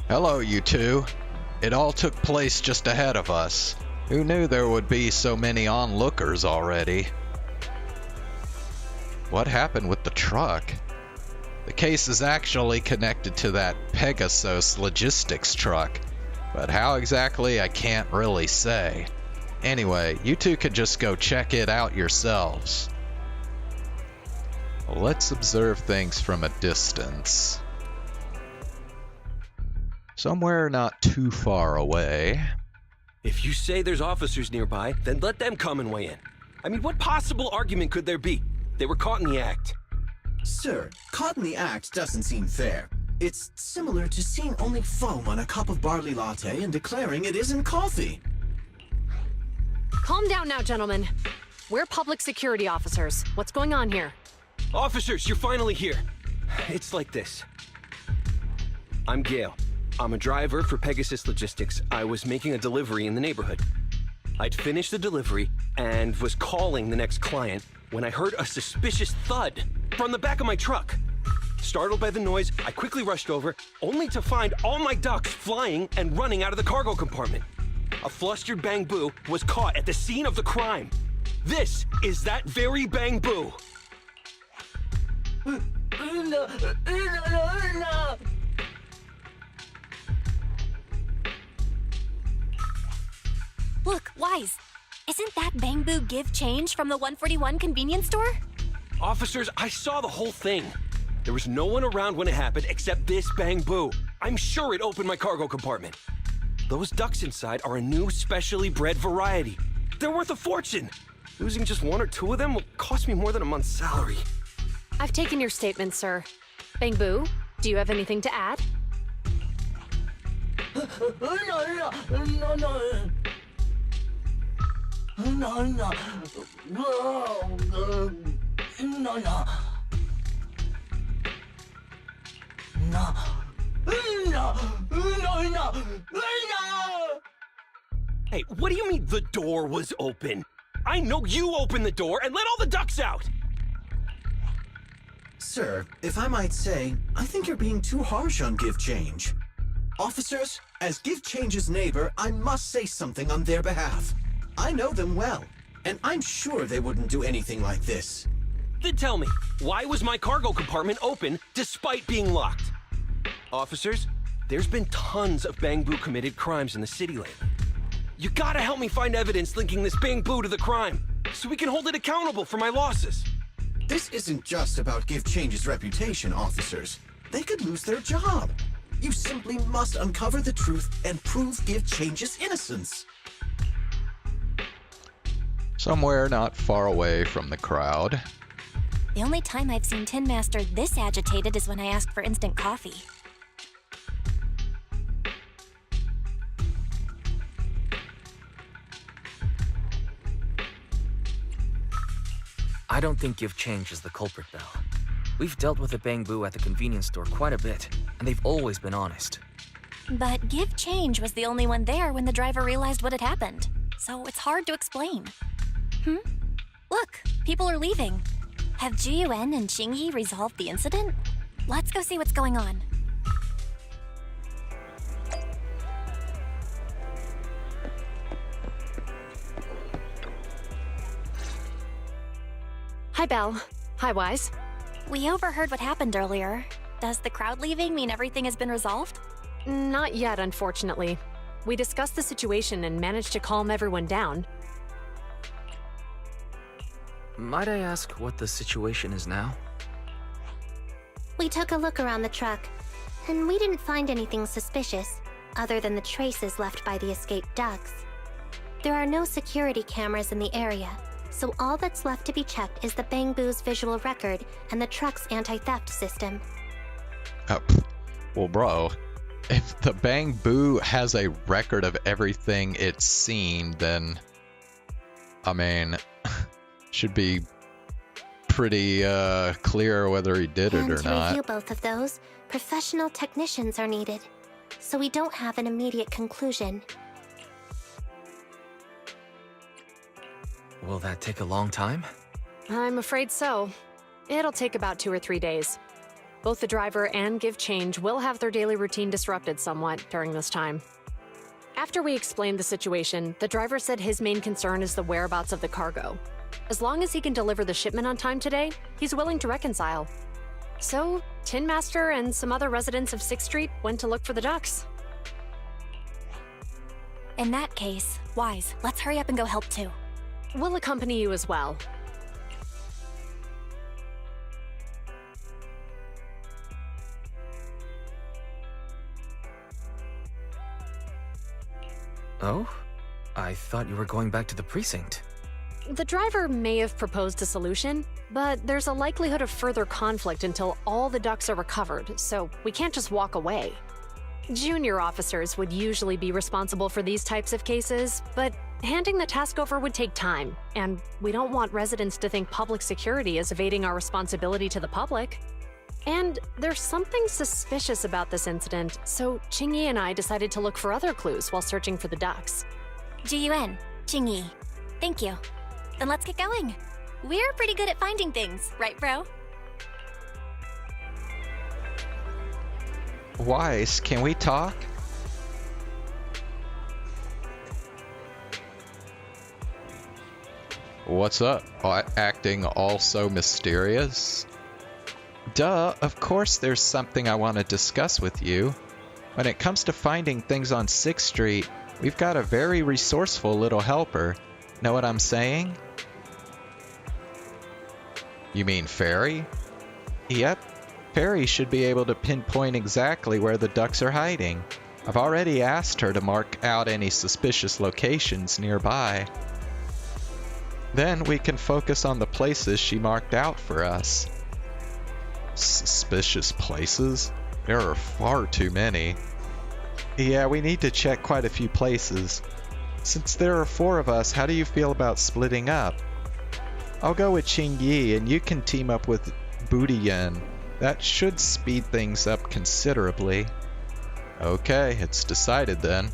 Hello, you two. It all took place just ahead of us. Who knew there would be so many onlookers already? What happened with the truck? The case is actually connected to that Pegasus logistics truck, but how exactly I can't really say. Anyway, you two can just go check it out yourselves. Let's observe things from a distance. Somewhere not too far away. If you say there's officers nearby, then let them come and weigh in. I mean, what possible argument could there be? They were caught in the act. Sir, caught in the act doesn't seem fair. It's similar to seeing only foam on a cup of barley latte and declaring it isn't coffee. Calm down now, gentlemen. We're public security officers. What's going on here? Officers, you're finally here. It's like this. I'm Gale. I'm a driver for Pegasus Logistics. I was making a delivery in the neighborhood. I'd finished the delivery and was calling the next client when I heard a suspicious thud from the back of my truck. Startled by the noise, I quickly rushed over, only to find all my ducks flying and running out of the cargo compartment. A flustered Bang Boo was caught at the scene of the crime. This is that very Bang Boo. Look, Wise. Isn't that Bang Boo give change from the 141 convenience store? Officers, I saw the whole thing. There was no one around when it happened except this Bang Boo. I'm sure it opened my cargo compartment. Those ducks inside are a new specially bred variety. They're worth a fortune. Losing just one or two of them will cost me more than a month's salary. I've taken your statement, sir. Bang Boo, do you have anything to add? Hey, what do you mean the door was open? I know you opened the door and let all the ducks out! Sir, if I might say, I think you're being too harsh on Give Change. Officers, as Give Change's neighbor, I must say something on their behalf. I know them well, and I'm sure they wouldn't do anything like this. Then tell me, why was my cargo compartment open despite being locked? Officers, there's been tons of Bang Boo committed crimes in the city lately. You gotta help me find evidence linking this Bang Boo to the crime, so we can hold it accountable for my losses. This isn't just about Give Change's reputation, officers. They could lose their job. You simply must uncover the truth and prove Give Change's innocence. Somewhere not far away from the crowd. The only time I've seen Tin Master this agitated is when I asked for instant coffee. I don't think Give Change is the culprit, Belle. We've dealt with the Bang Boo at the convenience store quite a bit, and they've always been honest. But Give Change was the only one there when the driver realized what had happened, so it's hard to explain. Look, people are leaving. Have Jiyuan and Qingyi resolved the incident? Let's go see what's going on. Hi, Belle. Hi, Wise. We overheard what happened earlier. Does the crowd leaving mean everything has been resolved? Not yet, unfortunately. We discussed the situation and managed to calm everyone down. Might I ask what the situation is now? We took a look around the truck, and we didn't find anything suspicious, other than the traces left by the escaped ducks. There are no security cameras in the area, so all that's left to be checked is the Bang Boo's visual record and the truck's anti-theft system. Well, bro, if the Bang Boo has a record of everything it's seen, then, I mean, should be pretty clear whether he did it or to not. review both of those, professional technicians are needed, so we don't have an immediate conclusion. Will that take a long time? I'm afraid so. It'll take about 2 or 3 days. Both the driver and Give Change will have their daily routine disrupted somewhat during this time. After we explained the situation, the driver said his main concern is the whereabouts of the cargo. As long as he can deliver the shipment on time today, he's willing to reconcile. So, Tin Master and some other residents of 6th Street went to look for the ducks. In that case, Wise, let's hurry up and go help too. We'll accompany you as well. Oh? I thought you were going back to the precinct. The driver may have proposed a solution, but there's a likelihood of further conflict until all the ducks are recovered, so we can't just walk away. Junior officers would usually be responsible for these types of cases, but handing the task over would take time, and we don't want residents to think public security is evading our responsibility to the public. And there's something suspicious about this incident, so Qingyi and I decided to look for other clues while searching for the ducks. Jiyuan, Qingyi, thank you. Then let's get going. We're pretty good at finding things, right, bro? Weiss, can we talk? What's up? Acting all so mysterious? Duh, of course there's something I want to discuss with you. When it comes to finding things on 6th Street, we've got a very resourceful little helper. Know what I'm saying? You mean Fairy? Yep. Fairy should be able to pinpoint exactly where the ducks are hiding. I've already asked her to mark out any suspicious locations nearby. Then we can focus on the places she marked out for us. Suspicious places? There are far too many. Yeah, we need to check quite a few places. Since there are 4 of us, how do you feel about splitting up? I'll go with Qing Yi and you can team up with Booty Yen. That should speed things up considerably. Okay, it's decided then.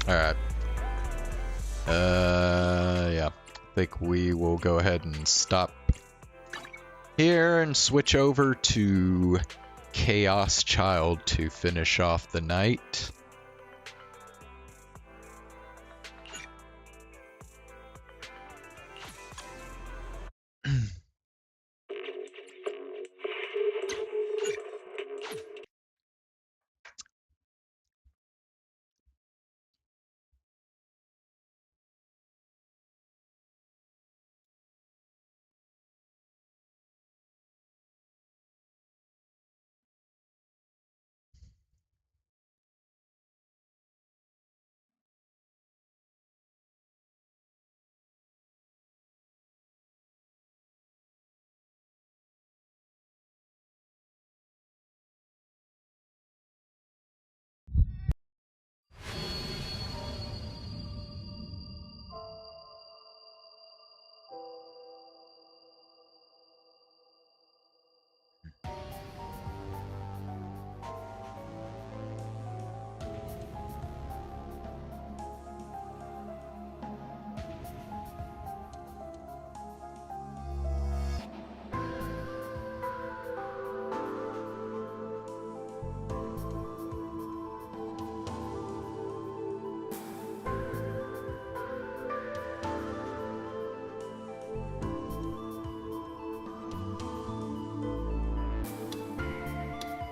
Alright. Yeah. I think we will go ahead and stop here and switch over to Chaos Child to finish off the night.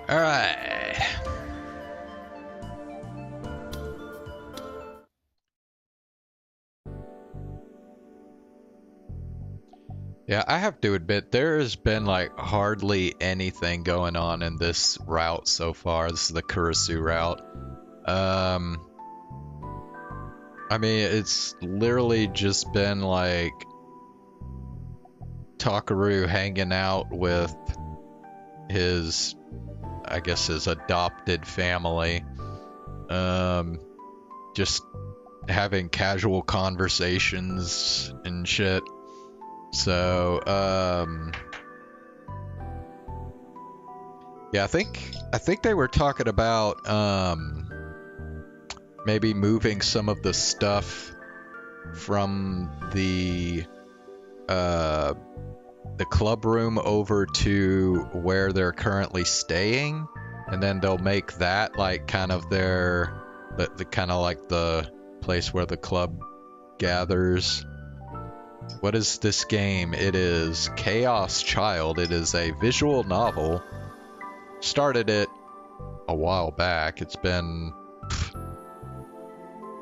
Alright. Yeah, I have to admit, there has been like hardly anything going on in this route so far. This is the Kurisu route. I mean, it's literally just been like Takaru hanging out with his, I guess, his adopted family. Just having casual conversations and shit. So, yeah, I think they were talking about maybe moving some of the stuff from the club room over to where they're currently staying, and then they'll make that like kind of their the kind of like the place where the club gathers. What is this game? It is Chaos Child. It is a visual novel. Started it a while back. It's been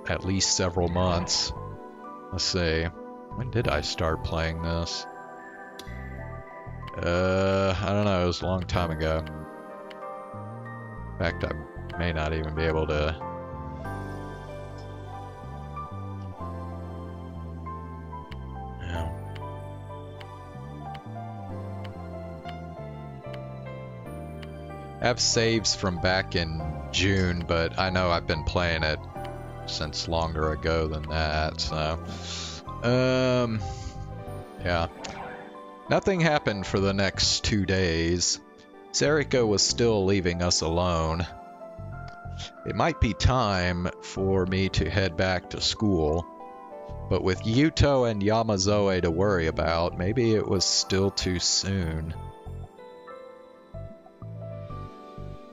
at least several months. Let's see. When did I start playing this? I don't know. It was a long time ago. In fact, I may not even be able to... I have saves from back in June, but I know I've been playing it since longer ago than that, so... yeah. Nothing happened for the next 2 days. Sariko was still leaving us alone. it might be time for me to head back to school. But with Yuto and Yamazoe to worry about, maybe it was still too soon.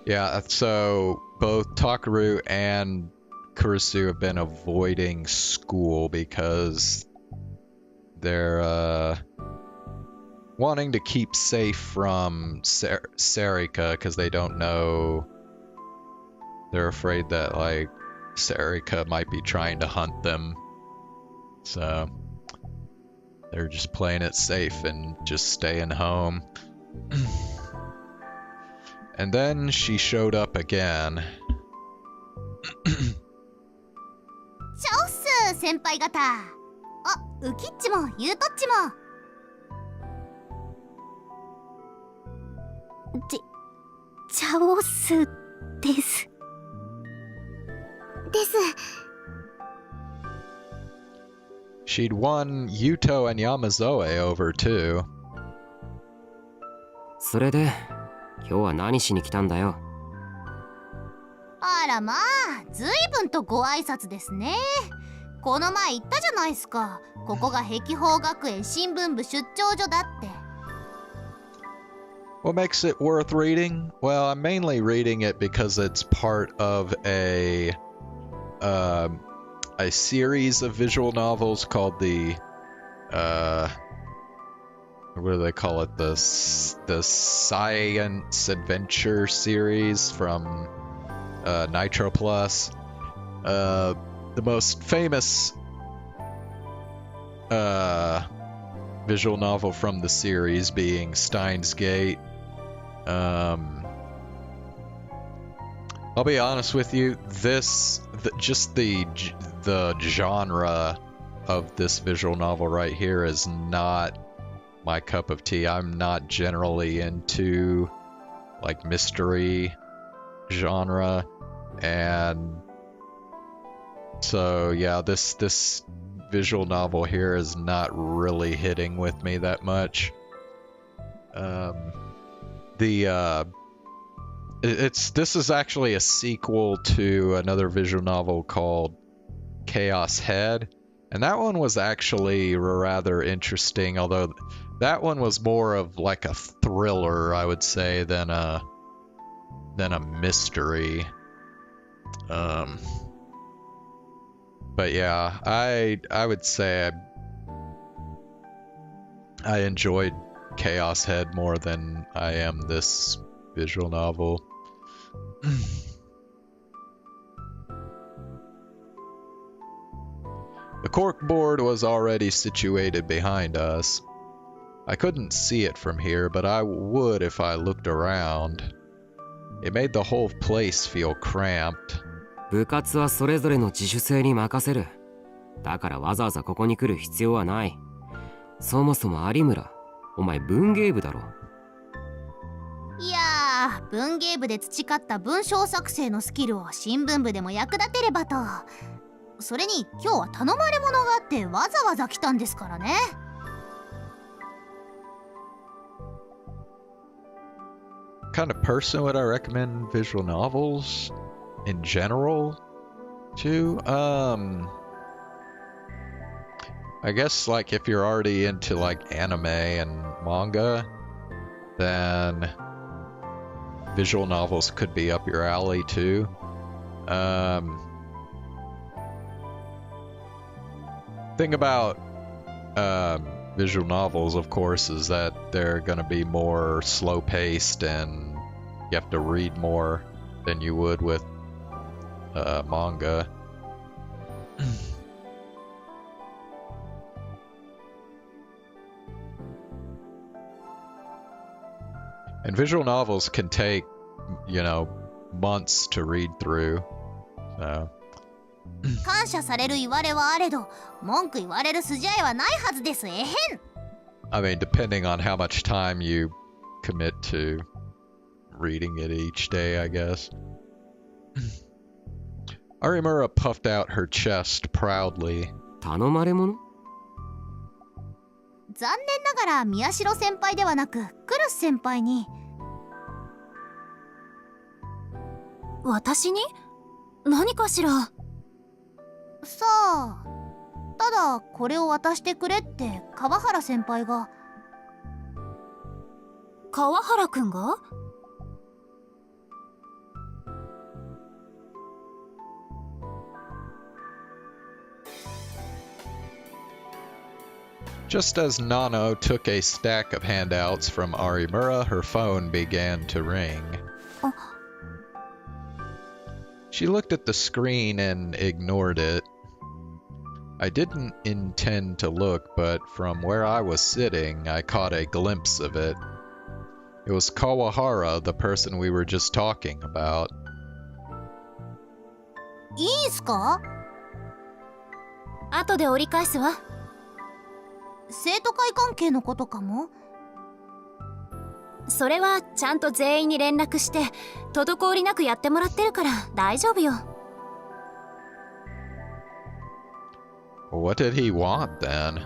Yeah, so both Takaru and Kurisu have been avoiding school because they're wanting to keep safe from Sarika because they don't know. They're afraid that, like, Sarika might be trying to hunt them. So they're just playing it safe and just staying home. And then she showed up again. チャオっす先輩方。あ、ウキッチもユートッチも。チャオスです。です。She'd won Yuto and Yamazoe over too. それで今日は何しに来たんだよ。あらまあ、ずいぶんとご挨拶ですね。この前言ったじゃないすか。ここが碧峰学園新聞部出張所だって。What makes it worth reading? Well, I'm mainly reading it because it's part of a series of visual novels called the what do they call it? The Science Adventure series from Nitro Plus. The most famous visual novel from the series being Steins Gate. I'll be honest with you, just the genre of this visual novel right here is not my cup of tea. I'm not generally into like mystery genre, and so yeah, this visual novel here is not really hitting with me that much. This is actually a sequel to another visual novel called Chaos Head, and that one was actually rather interesting, although that one was more of like a thriller, I would say, than a mystery. But yeah, I would say I enjoyed Chaos Head more than I am this visual novel. The corkboard was already situated behind us. I couldn't see it from here, but I would if I looked around. It made the whole place feel cramped. 部活はそれぞれの自主性に任せる。だからわざわざここに来る必要はない。そもそも有村、お前文芸部だろ。いやー、文芸部で培った文章作成のスキルを新聞部でも役立てればと。それに今日は頼まれ物があってわざわざ来たんですからね。Kind of person would I recommend visual novels in general to? I guess like if you're already into like anime and manga, then visual novels could be up your alley too. Thing about visual novels, of course, is that they're going to be more slow-paced and you have to read more than you would with manga. And visual novels can take, you know, months to read through. So. 感謝される言われはあれど、文句言われる筋合いはないはずです。えへん。I mean, depending on how much time you commit to reading it each day, I guess. Arimura puffed out her chest proudly. 頼まれ物？残念ながら宮代先輩ではなくクルス先輩に。私に？何かしら。さあ、ただこれを渡してくれって川原先輩が。川原くんが？ Just as Nano took a stack of handouts from Arimura, her phone began to ring. She looked at the screen and ignored it. I didn't intend to look, but from where I was sitting, I caught a glimpse of it. It was Kawahara, the person we were just talking about. いいんすか？後で折り返すわ。生徒会関係のことかも？それはちゃんと全員に連絡して滞りなくやってもらってるから大丈夫よ。What did he want then?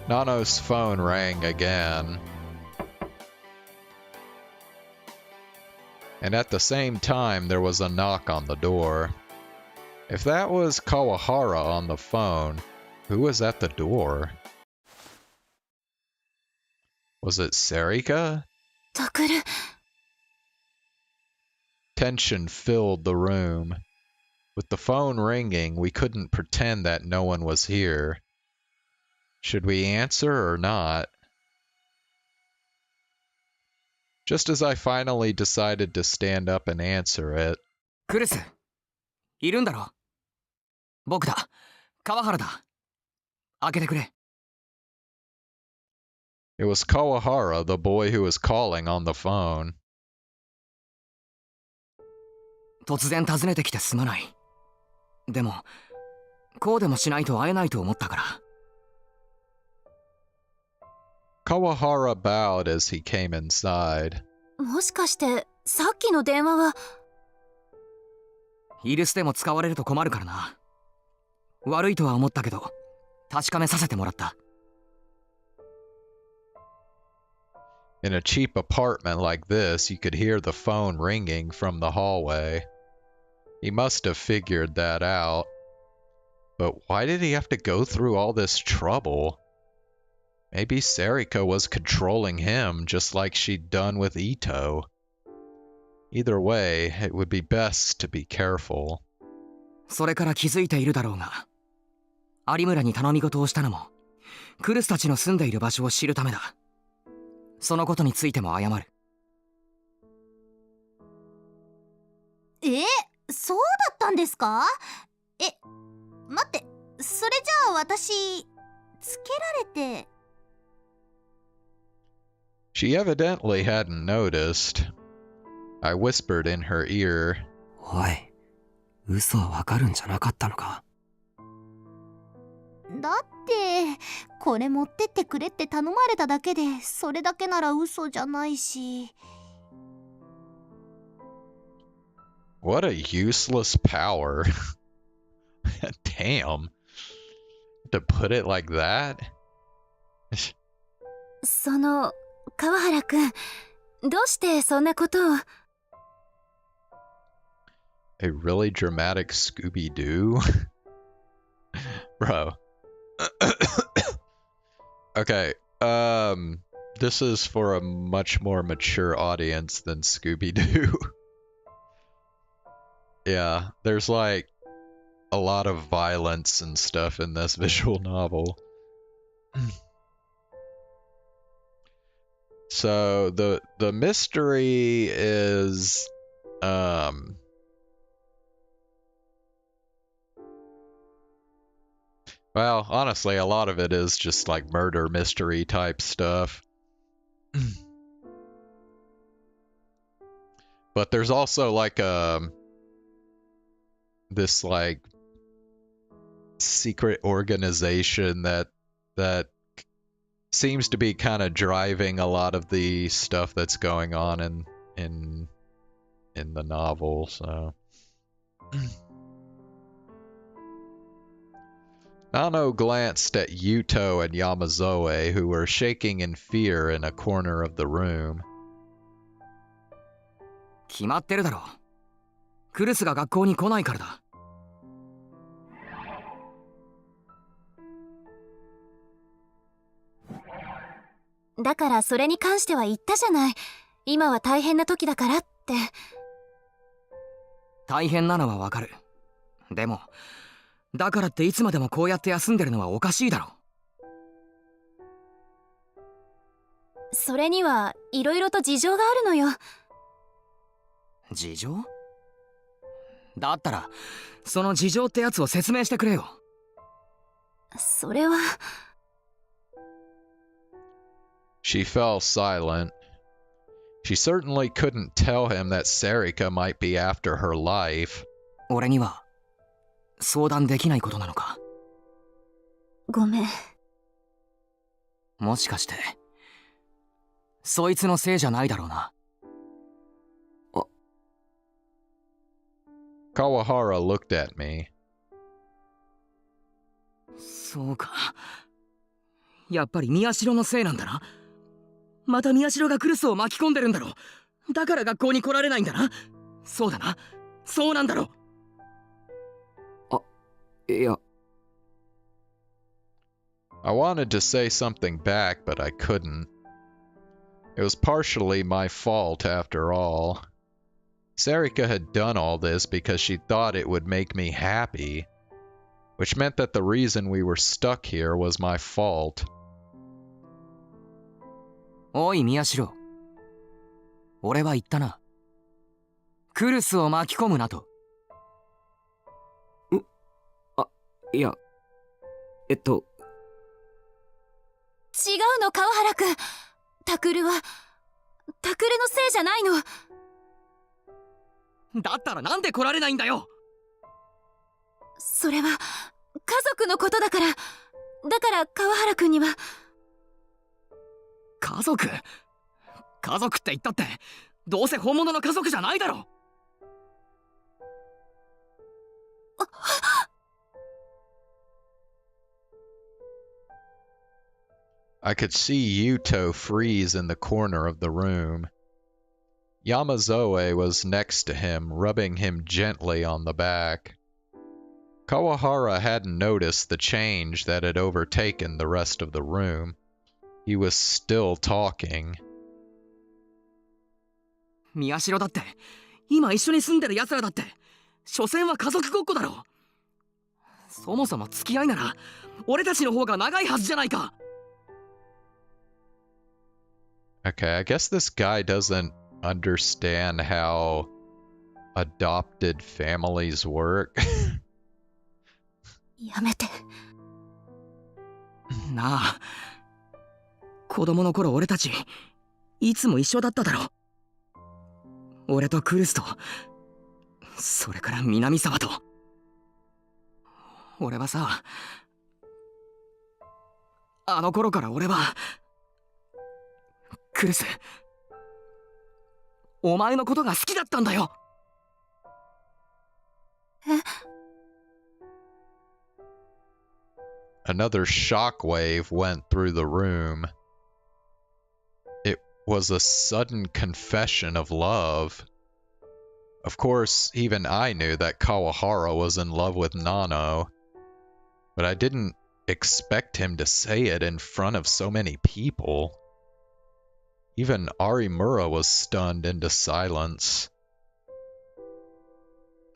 Nano's phone rang again. And at the same time, there was a knock on the door. If that was Kawahara on the phone, who was at the door? Was it Sarika? Tension filled the room. With the phone ringing, we couldn't pretend that no one was here. Should we answer or not? Just as I finally decided to stand up and answer it. クルス、いるんだろ？僕だ、川原だ。開けてくれ。It was Kawahara, the boy who was calling on the phone. 突然訪ねてきてすまない。でも、こうでもしないと会えないと思ったから。Kawahara bowed as he came inside. もしかしてさっきの電話は。イルスでも使われると困るからな。悪いとは思ったけど、確かめさせてもらった。In a cheap apartment like this, you could hear the phone ringing from the hallway. He must have figured that out. But why did he have to go through all this trouble? Maybe Sarika was controlling him just like she'd done with Ito. Either way, it would be best to be careful. それから気づいているだろうが、有村に頼み事をしたのも、クルスたちの住んでいる場所を知るためだ。そのことについても謝る。そうだったんですか？待って、それじゃあ私、つけられて。She evidently hadn't noticed. I whispered in her ear. おい、嘘はわかるんじゃなかったのか？だってこれ持ってってくれって頼まれただけで、それだけなら嘘じゃないし。What a useless power. Damn. To put it like that? その川原くん、どうしてそんなことを。A really dramatic Scooby-Doo? Bro. Okay, this is for a much more mature audience than Scooby-Doo. Yeah, there's like a lot of violence and stuff in this visual novel. So the mystery is well, honestly, a lot of it is just like murder mystery type stuff. But there's also like this like secret organization that seems to be kind of driving a lot of the stuff that's going on in the novel, so Nano glanced at Yuto and Yamazoe, who were shaking in fear in a corner of the room. 決まってるだろ。クルスが学校に来ないからだ。だからそれに関しては言ったじゃない。今は大変な時だからって。大変なのはわかる。でもだからっていつまでもこうやって休んでるのはおかしいだろ。それにはいろいろと事情があるのよ。事情？だったらその事情ってやつを説明してくれよ。それは。She fell silent. She certainly couldn't tell him that Sarika might be after her life. 俺には相談できないことなのか。ごめん。もしかしてそいつのせいじゃないだろうな。Kawahara looked at me. そうか。やっぱり宮代のせいなんだな。また宮代がクルスを巻き込んでるんだろ。だから学校に来られないんだな。そうだな。そうなんだろ。いや。I wanted to say something back, but I couldn't. It was partially my fault after all. Sarika had done all this because she thought it would make me happy, which meant that the reason we were stuck here was my fault. おい宮代、俺は言ったな。クルスを巻き込むなと。いや、違うの川原くん。タクルのせいじゃないの。だったらなんで来られないんだよ。それは家族のことだから。だから川原くんには。家族って言ったってどうせ本物の家族じゃないだろ。I could see Yuto freeze in the corner of the room. Yamazoe was next to him, rubbing him gently on the back. Kawahara hadn't noticed the change that had overtaken the rest of the room. He was still talking. 宮代だって今一緒に住んでる奴らだって所詮は家族ごっこだろ。そもそも付き合いなら俺たちの方が長いはずじゃないか。Okay, I guess this guy doesn't understand how adopted families work. やめて。なあ、子供の頃俺たちいつも一緒だっただろ。俺とクルスと、それから南沢と。俺はさ、あの頃から俺はクルス、お前のことが好きだったんだよ。Another shockwave went through the room. It was a sudden confession of love. Of course, even I knew that Kawahara was in love with Nano, but I didn't expect him to say it in front of so many people. Even Arimura was stunned into silence.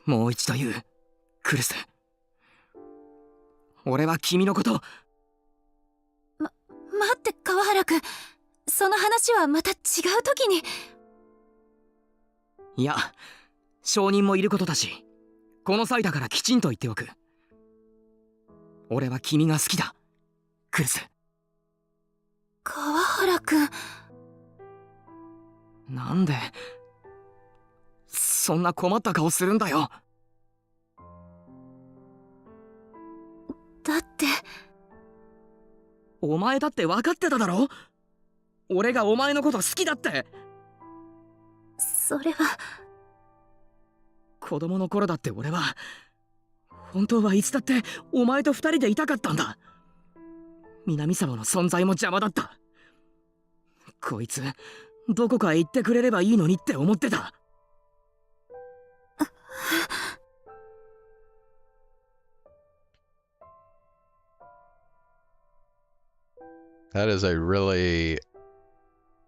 もう一度言う、クルス。俺は君のこと。待って川原くん、その話はまた違う時に。いや、証人もいることだし、この際だからきちんと言っておく。俺は君が好きだ、クルス。川原くん。なんでそんな困った顔するんだよ。だってお前だって分かってただろ。俺がお前のこと好きだって。それは子供の頃だって俺は本当はいつだってお前と二人でいたかったんだ。南沢の存在も邪魔だった。こいつどこかへ行ってくれればいいのにって思ってた。That is a really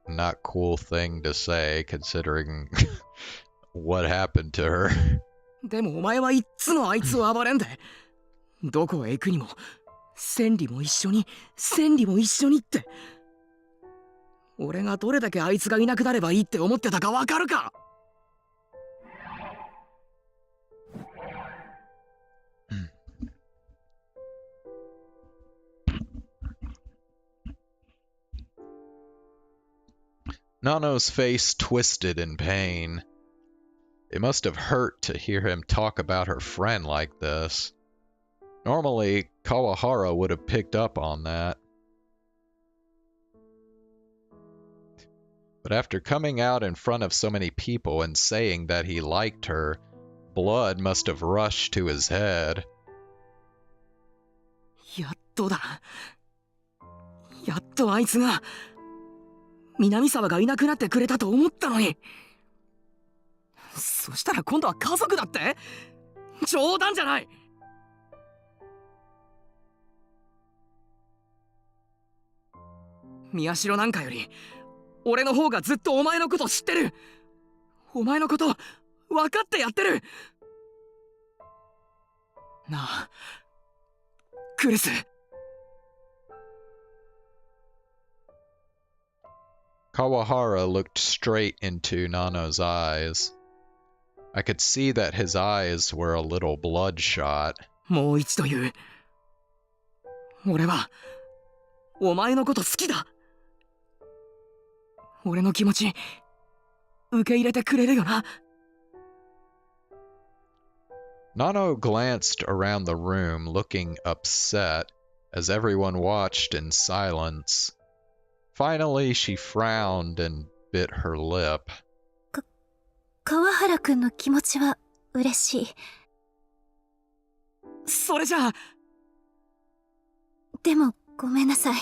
not cool thing to say, considering what happened to her. でもお前はいっつもあいつを暴れんで。どこへ行くにも、千里も一緒に、千里も一緒にって。俺がどれだけあいつがいなくなればいいって思ってたかわかるか? Nano's face twisted in pain. It must have hurt to hear him talk about her friend like this. Normally, Kawahara would have picked up on that. But after coming out in front of so many people and saying that he liked her, blood must have rushed to his head. やっとだ。やっとあいつが、南沢がいなくなってくれたと思ったのに。そしたら今度は家族だって？冗談じゃない。宮代なんかより俺の方がずっとお前のこと知ってる。お前のこと分かってやってる。なあ、クリス。Kawahara looked straight into Nano's eyes. I could see that his eyes were a little bloodshot. もう一度言う。俺はお前のこと好きだ。俺の気持ち受け入れてくれるよな。Nano glanced around the room, looking upset, as everyone watched in silence. Finally, she frowned and bit her lip. 川原くんの気持ちは嬉しい。それじゃあ。でもごめんなさい。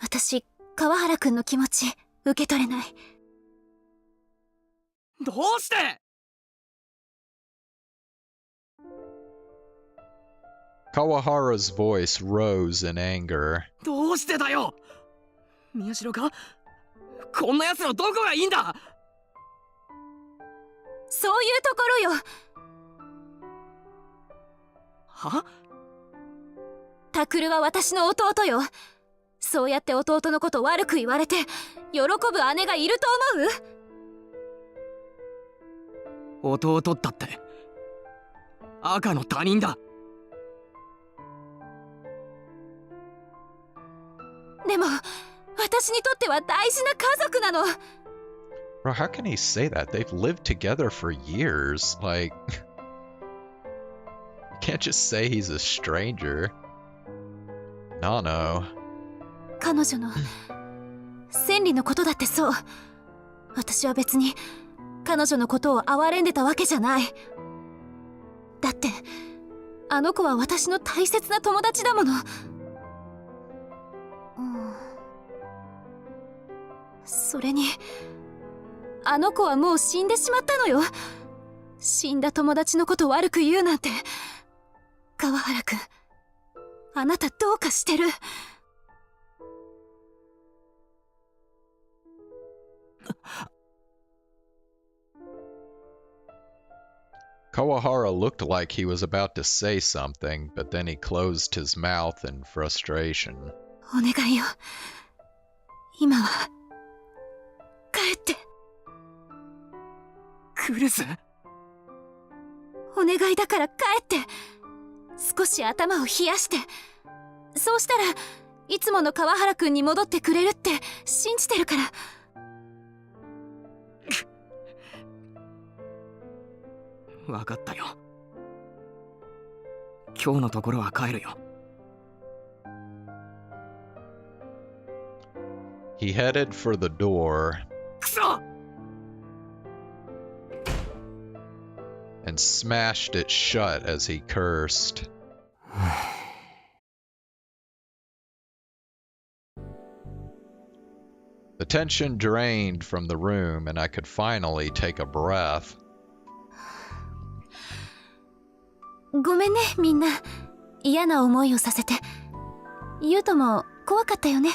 私、川原くんの気持ち受け取れない。どうして？ Kawahara's voice rose in anger. どうしてだよ。宮代か？こんな奴のどこがいいんだ。そういうところよ。は？タクルは私の弟よ。そうやって弟のこと悪く言われて喜ぶ姉がいると思う？弟だって赤の他人だ。でも私にとっては大事な家族なの。Bro, how can he say that? They've lived together for years. Like, you can't just say he's a stranger. Nano. 彼女の千里のことだってそう。私は別に彼女のことを憐れんでたわけじゃない。だってあの子は私の大切な友達だもの。それにあの子はもう死んでしまったのよ。死んだ友達のこと悪く言うなんて。川原くん、あなたどうかしてる。Kawahara looked like he was about to say something, but then he closed his mouth in frustration. お願いよ。今は帰って。クリス。お願いだから帰って。少し頭を冷やして。そうしたらいつもの川原くんに戻ってくれるって信じてるから。わかったよ。今日のところは帰るよ。He headed for the door. くそ！And smashed it shut as he cursed. The tension drained from the room, and I could finally take a breath. ごめんね、みんな。嫌な思いをさせて。ユウトも怖かったよね。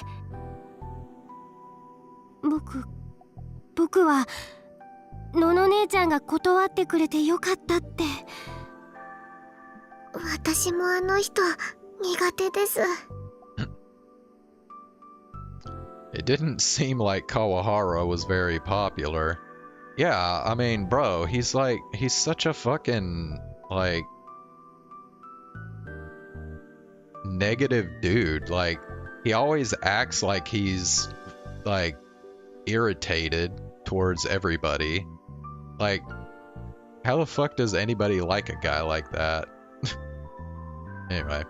僕はのの姉ちゃんが断ってくれてよかったって。私もあの人苦手です。It didn't seem like Kawahara was very popular. Yeah, I mean, bro, he's such a fucking, like, negative dude. Like, he always acts like he's, like, irritated towards everybody. Like, how the fuck does anybody like a guy like that? Anyway,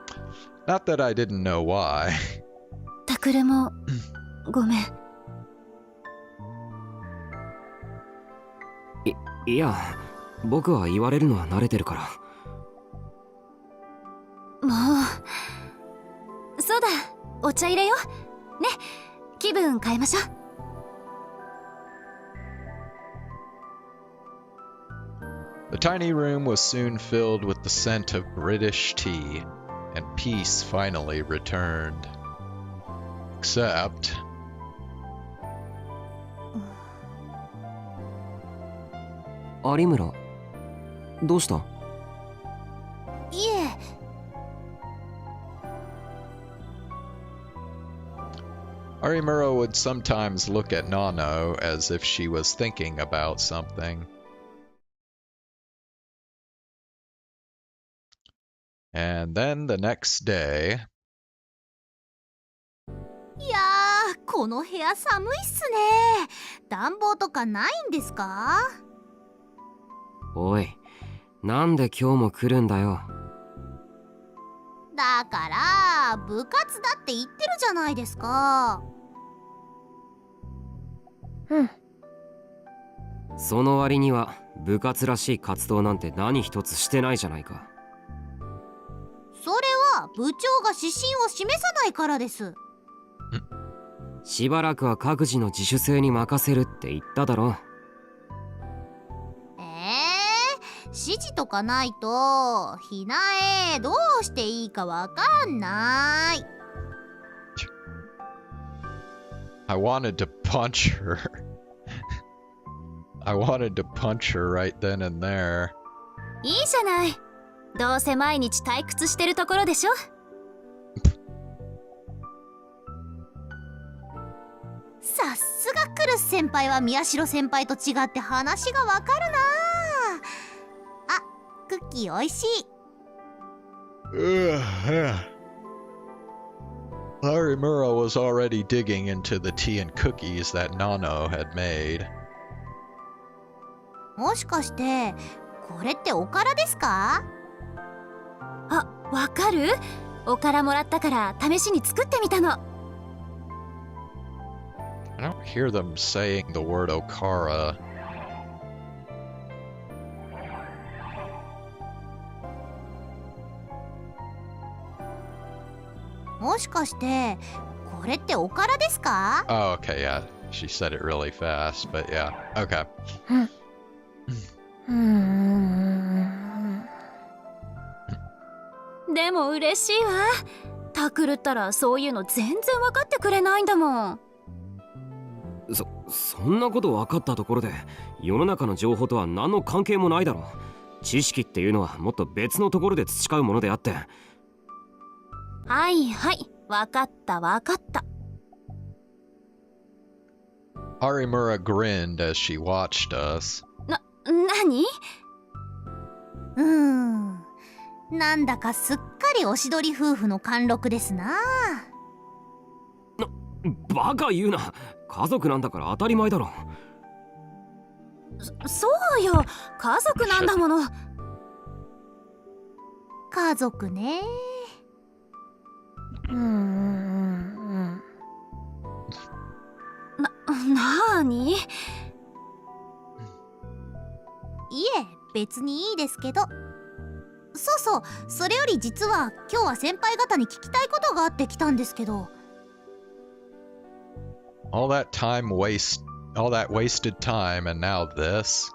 not that I didn't know why. タクルもごめん。いや、僕は言われるのは慣れてるから。もう、そうだ、お茶入れよ。ね、気分変えましょう。The tiny room was soon filled with the scent of British tea, and peace finally returned. Except... Arimura, どうした？いえ。Arimura would sometimes look at Nano as if she was thinking about something. And then the next day... いやー、この部屋寒いっすね。暖房とかないんですか？おい、なんで今日も来るんだよ。だから部活だって言ってるじゃないですか。うん。その割には部活らしい活動なんて何一つしてないじゃないか。それは部長が指針を示さないからです。しばらくは各自の自主性に任せるって言っただろ。指示とかないとひなえどうしていいかわかんない。I wanted to punch her. I wanted to punch her right then and there. いいじゃない。どうせ毎日退屈してるところでしょ。さすがクルス先輩は宮代先輩と違って話がわかるなあ。クッキーおいしい。Arimura was already digging into the tea and cookies that Nano had made. もしかしてこれっておからですか？あ、わかる？おからもらったから試しに作ってみたの。I don't hear them saying the word Okara. もしかしてこれっておからですか？ Oh, okay, yeah. She said it really fast, but yeah. Okay. でも嬉しいわ。タクルったらそういうの全然分かってくれないんだもん。そんなこと分かったところで世の中の情報とは何の関係もないだろう。知識っていうのはもっと別のところで培うものであって。はいはい、分かった分かった。Arimura grinned as she watched us. 何？なんだかすっかりおしどり夫婦の貫禄ですな。バカ言うな。家族なんだから当たり前だろ。そうよ、家族なんだもの。家族ね。なーに？いえ、別にいいですけど。そうそう、それより実は今日は先輩方に聞きたいことがあって来たんですけど。All that wasted time, and now this.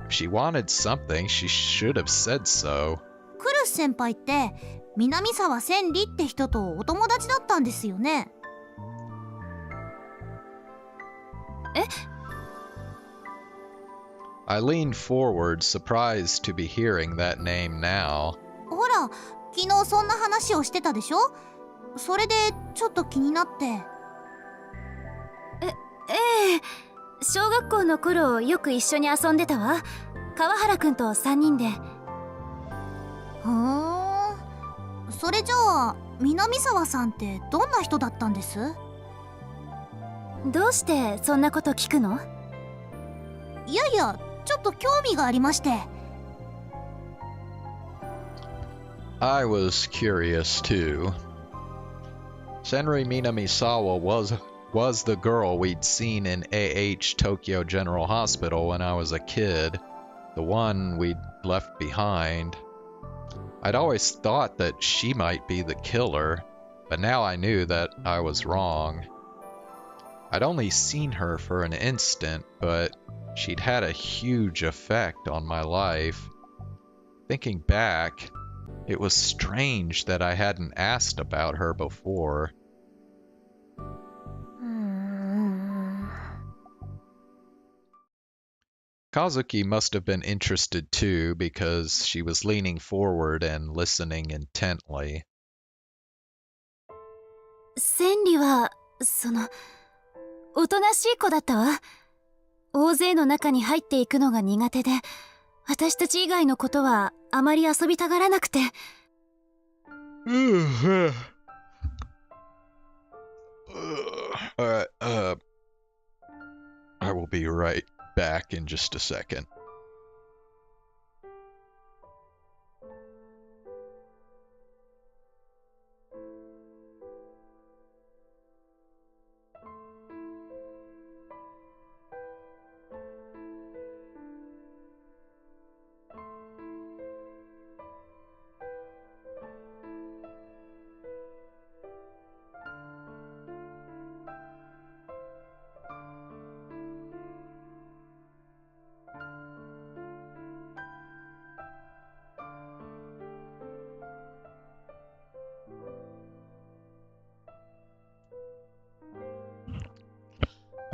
If she wanted something, she should have said so. クルス先輩って南沢千里って人とお友達だったんですよね。え？ I leaned forward, surprised to be hearing that name now. ほら、昨日そんな話をしてたでしょ。それでちょっと気になって。ええ、小学校の頃よく一緒に遊んでたわ。川原くんと3人で。それじゃあ南沢さんってどんな人だったんです？どうしてそんなこと聞くの？いやいや、ちょっと興味がありまして。I was curious too. Senri Minamisawa was the girl we'd seen in AH Tokyo General Hospital when I was a kid, the one we'd left behind. I'd always thought that she might be the killer, but now I knew that I was wrong. I'd only seen her for an instant, but she'd had a huge effect on my life. Thinking back, it was strange that I hadn't asked about her before. Kazuki must have been interested too, because she was leaning forward and listening intently. 千里は、おとなしい子だったわ。大勢の中に入っていくのが苦手で、私たち以外のことはあまり遊びたがらなくて。Alright, I will be right back in just a second.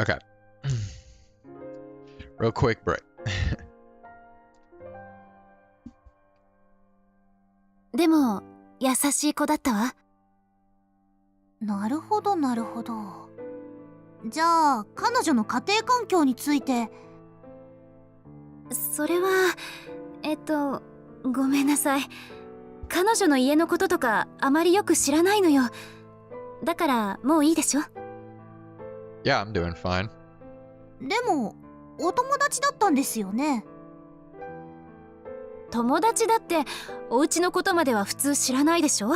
Okay. Real quick break. でも、優しい子だったわ。なるほどなるほど。じゃあ彼女の家庭環境について。それはごめんなさい。彼女の家のこととかあまりよく知らないのよ。だからもういいでしょ。Yeah, I'm doing fine. でもお友達だったんですよね。友達だってお家のことまでは普通知らないでしょ。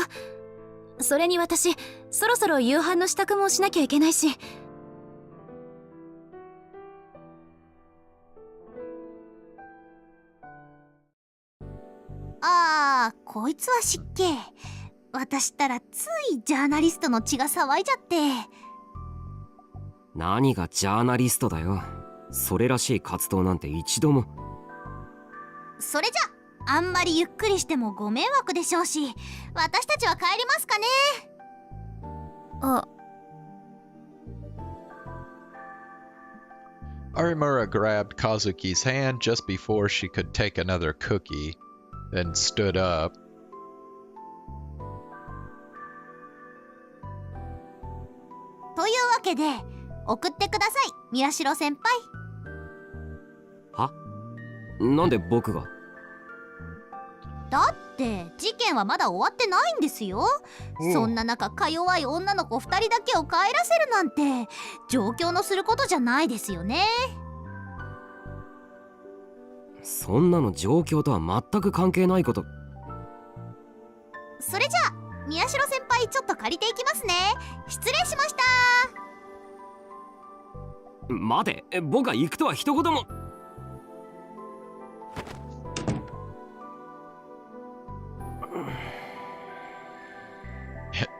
それに私そろそろ夕飯の支度もしなきゃいけないし。ああ、こいつは失敬。私ったらついジャーナリストの血が騒いじゃって。何がジャーナリストだよ。それらしい活動なんて一度も。それじゃあんまりゆっくりしてもご迷惑でしょうし、私たちは帰りますかね。あ。Arimura grabbed Kazuki's hand just before she could take another cookie, then stood up. というわけで送ってください、宮代先輩。は？なんで僕が？だって事件はまだ終わってないんですよ。そんな中か弱い女の子2人だけを帰らせるなんて状況のすることじゃないですよね。そんなの状況とは全く関係ないこと。それじゃあ宮代先輩ちょっと借りていきますね。失礼しました。待て、僕が行くとは一言も。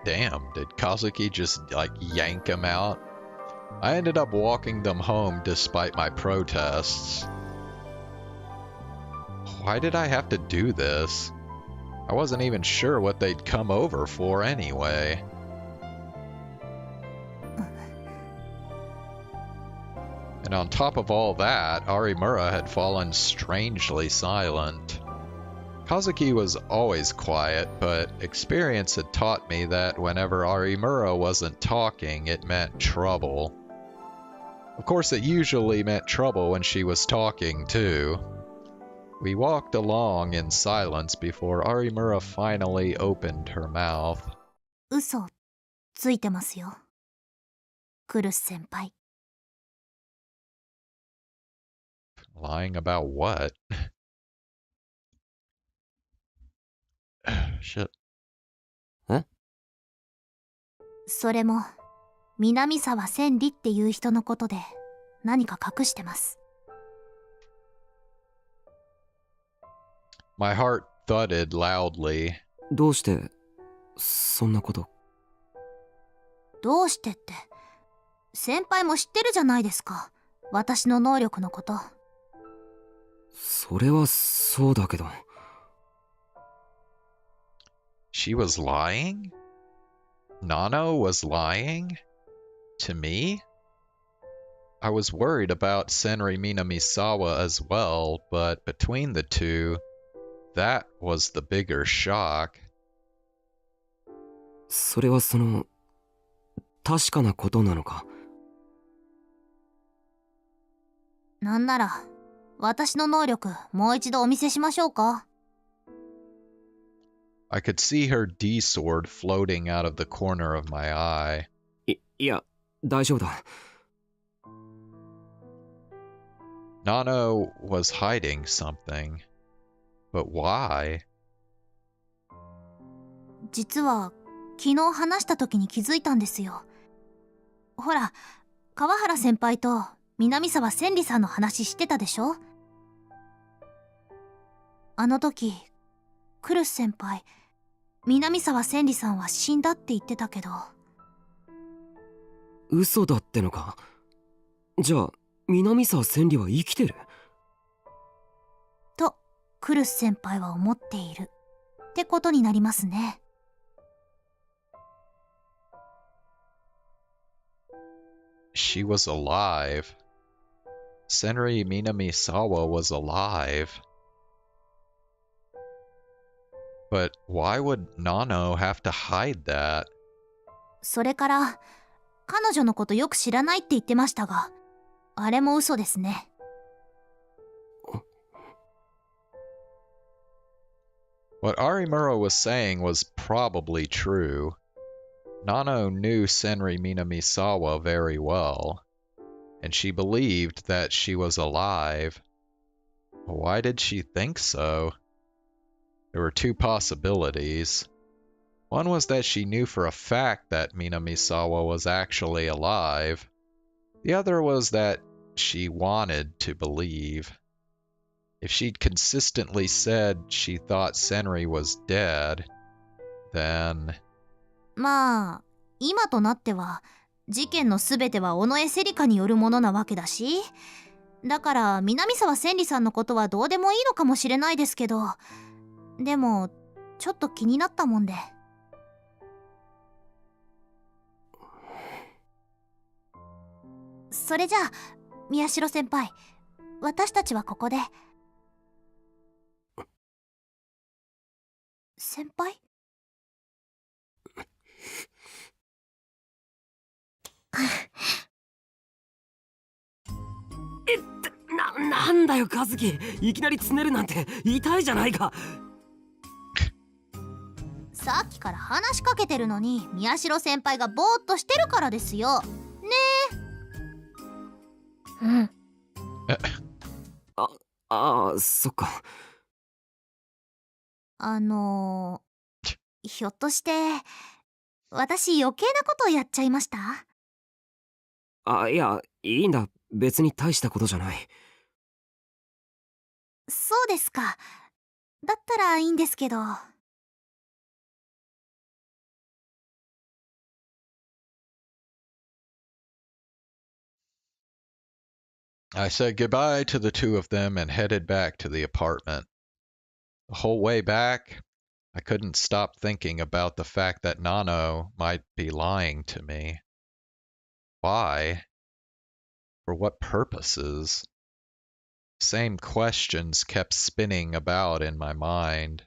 Damn, did Kazuki just like yank him out? I ended up walking them home despite my protests. Why did I have to do this? I wasn't even sure what they'd come over for anyway. And on top of all that, Arimura had fallen strangely silent. Kazuki was always quiet, but experience had taught me that whenever Arimura wasn't talking, it meant trouble. Of course, it usually meant trouble when she was talking, too. We walked along in silence before Arimura finally opened her mouth. 嘘ついてますよ。クルス先輩。 Lying about what? Shit. それも南沢千里っていう人のことで何か隠してます。 My heart thudded loudly. どうしてそんなこと？どうしてって先輩も知ってるじゃないですか、私の能力のこと。それはそうだけど。 She was lying? Nano was lying? To me? I was worried about Senri Minamisawa as well, but between the two, that was the bigger shock. それは確かなことなのか？なんなら私の能力もう一度お見せしましょうか。 I could see her D-sword floating out of the corner of my eye. いや、大丈夫だ。 Nano was hiding something. But why? 実は昨日話した時に気づいたんですよ。ほら、川原先輩と南沢千里さんの話してたでしょ。あの時クルス先輩、南沢千里さんは死んだって言ってたけど。嘘だってのか？じゃあ南沢千里は生きてる？とクルス先輩は思っているってことになりますね。 She was alive. Senri Minamisawa was alive. But why would Nano have to hide that? それから彼女のことよく知らないって言ってましたが、あれも嘘ですね。 What Arimura was saying was probably true. Nano knew Senri Minamisawa very well, and she believed that she was alive. Why did she think so? There were two possibilities. One was that she knew for a fact that Minamisawa was actually alive. The other was that she wanted to believe. If she'd consistently said she thought Senri was dead, then... まあ今となっては事件のすべては尾上セリカによるものなわけだし、だから南沢千里さんのことはどうでもいいのかもしれないですけど、でもちょっと気になったもんで。それじゃあ宮代先輩、私たちはここで。先輩？なんだよ和樹、いきなりつねるなんて痛いじゃないか。さっきから話しかけてるのに宮代先輩がぼーっとしてるからですよねえ。うん。そっか。ひょっとして私余計なことをやっちゃいました？いや、いいんだ。別に大したことじゃない。そうですか。だったらいいんですけど。I said goodbye to the two of them and headed back to the apartment. The whole way back, I couldn't stop thinking about the fact that Nano might be lying to me. Why? For what purposes? Same questions kept spinning about in my mind.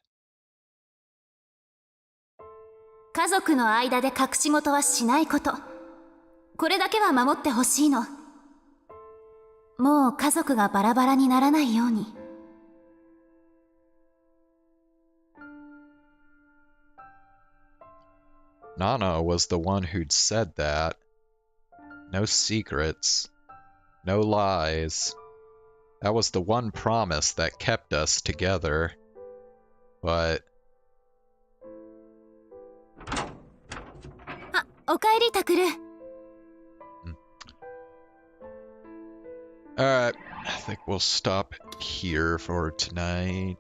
家族の間で隠し事はしないこと。これだけは守ってほしいの。もう家族がバラバラにならないように。Nana was the one who'd said that. No secrets. No lies. That was the one promise that kept us together. But... あ、おかえりタクル。Alright, I think we'll stop here for tonight.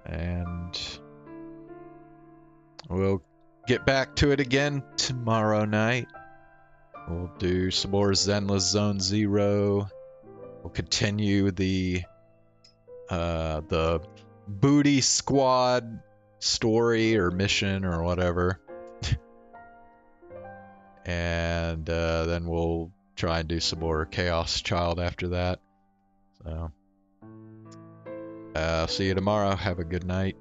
And we'll get back to it again tomorrow night. We'll do some more Zenless Zone Zero. We'll continue the Booty Squad story or mission or whatever. And then we'll try and do some more Chaos Child after that. So, see you tomorrow. Have a good night.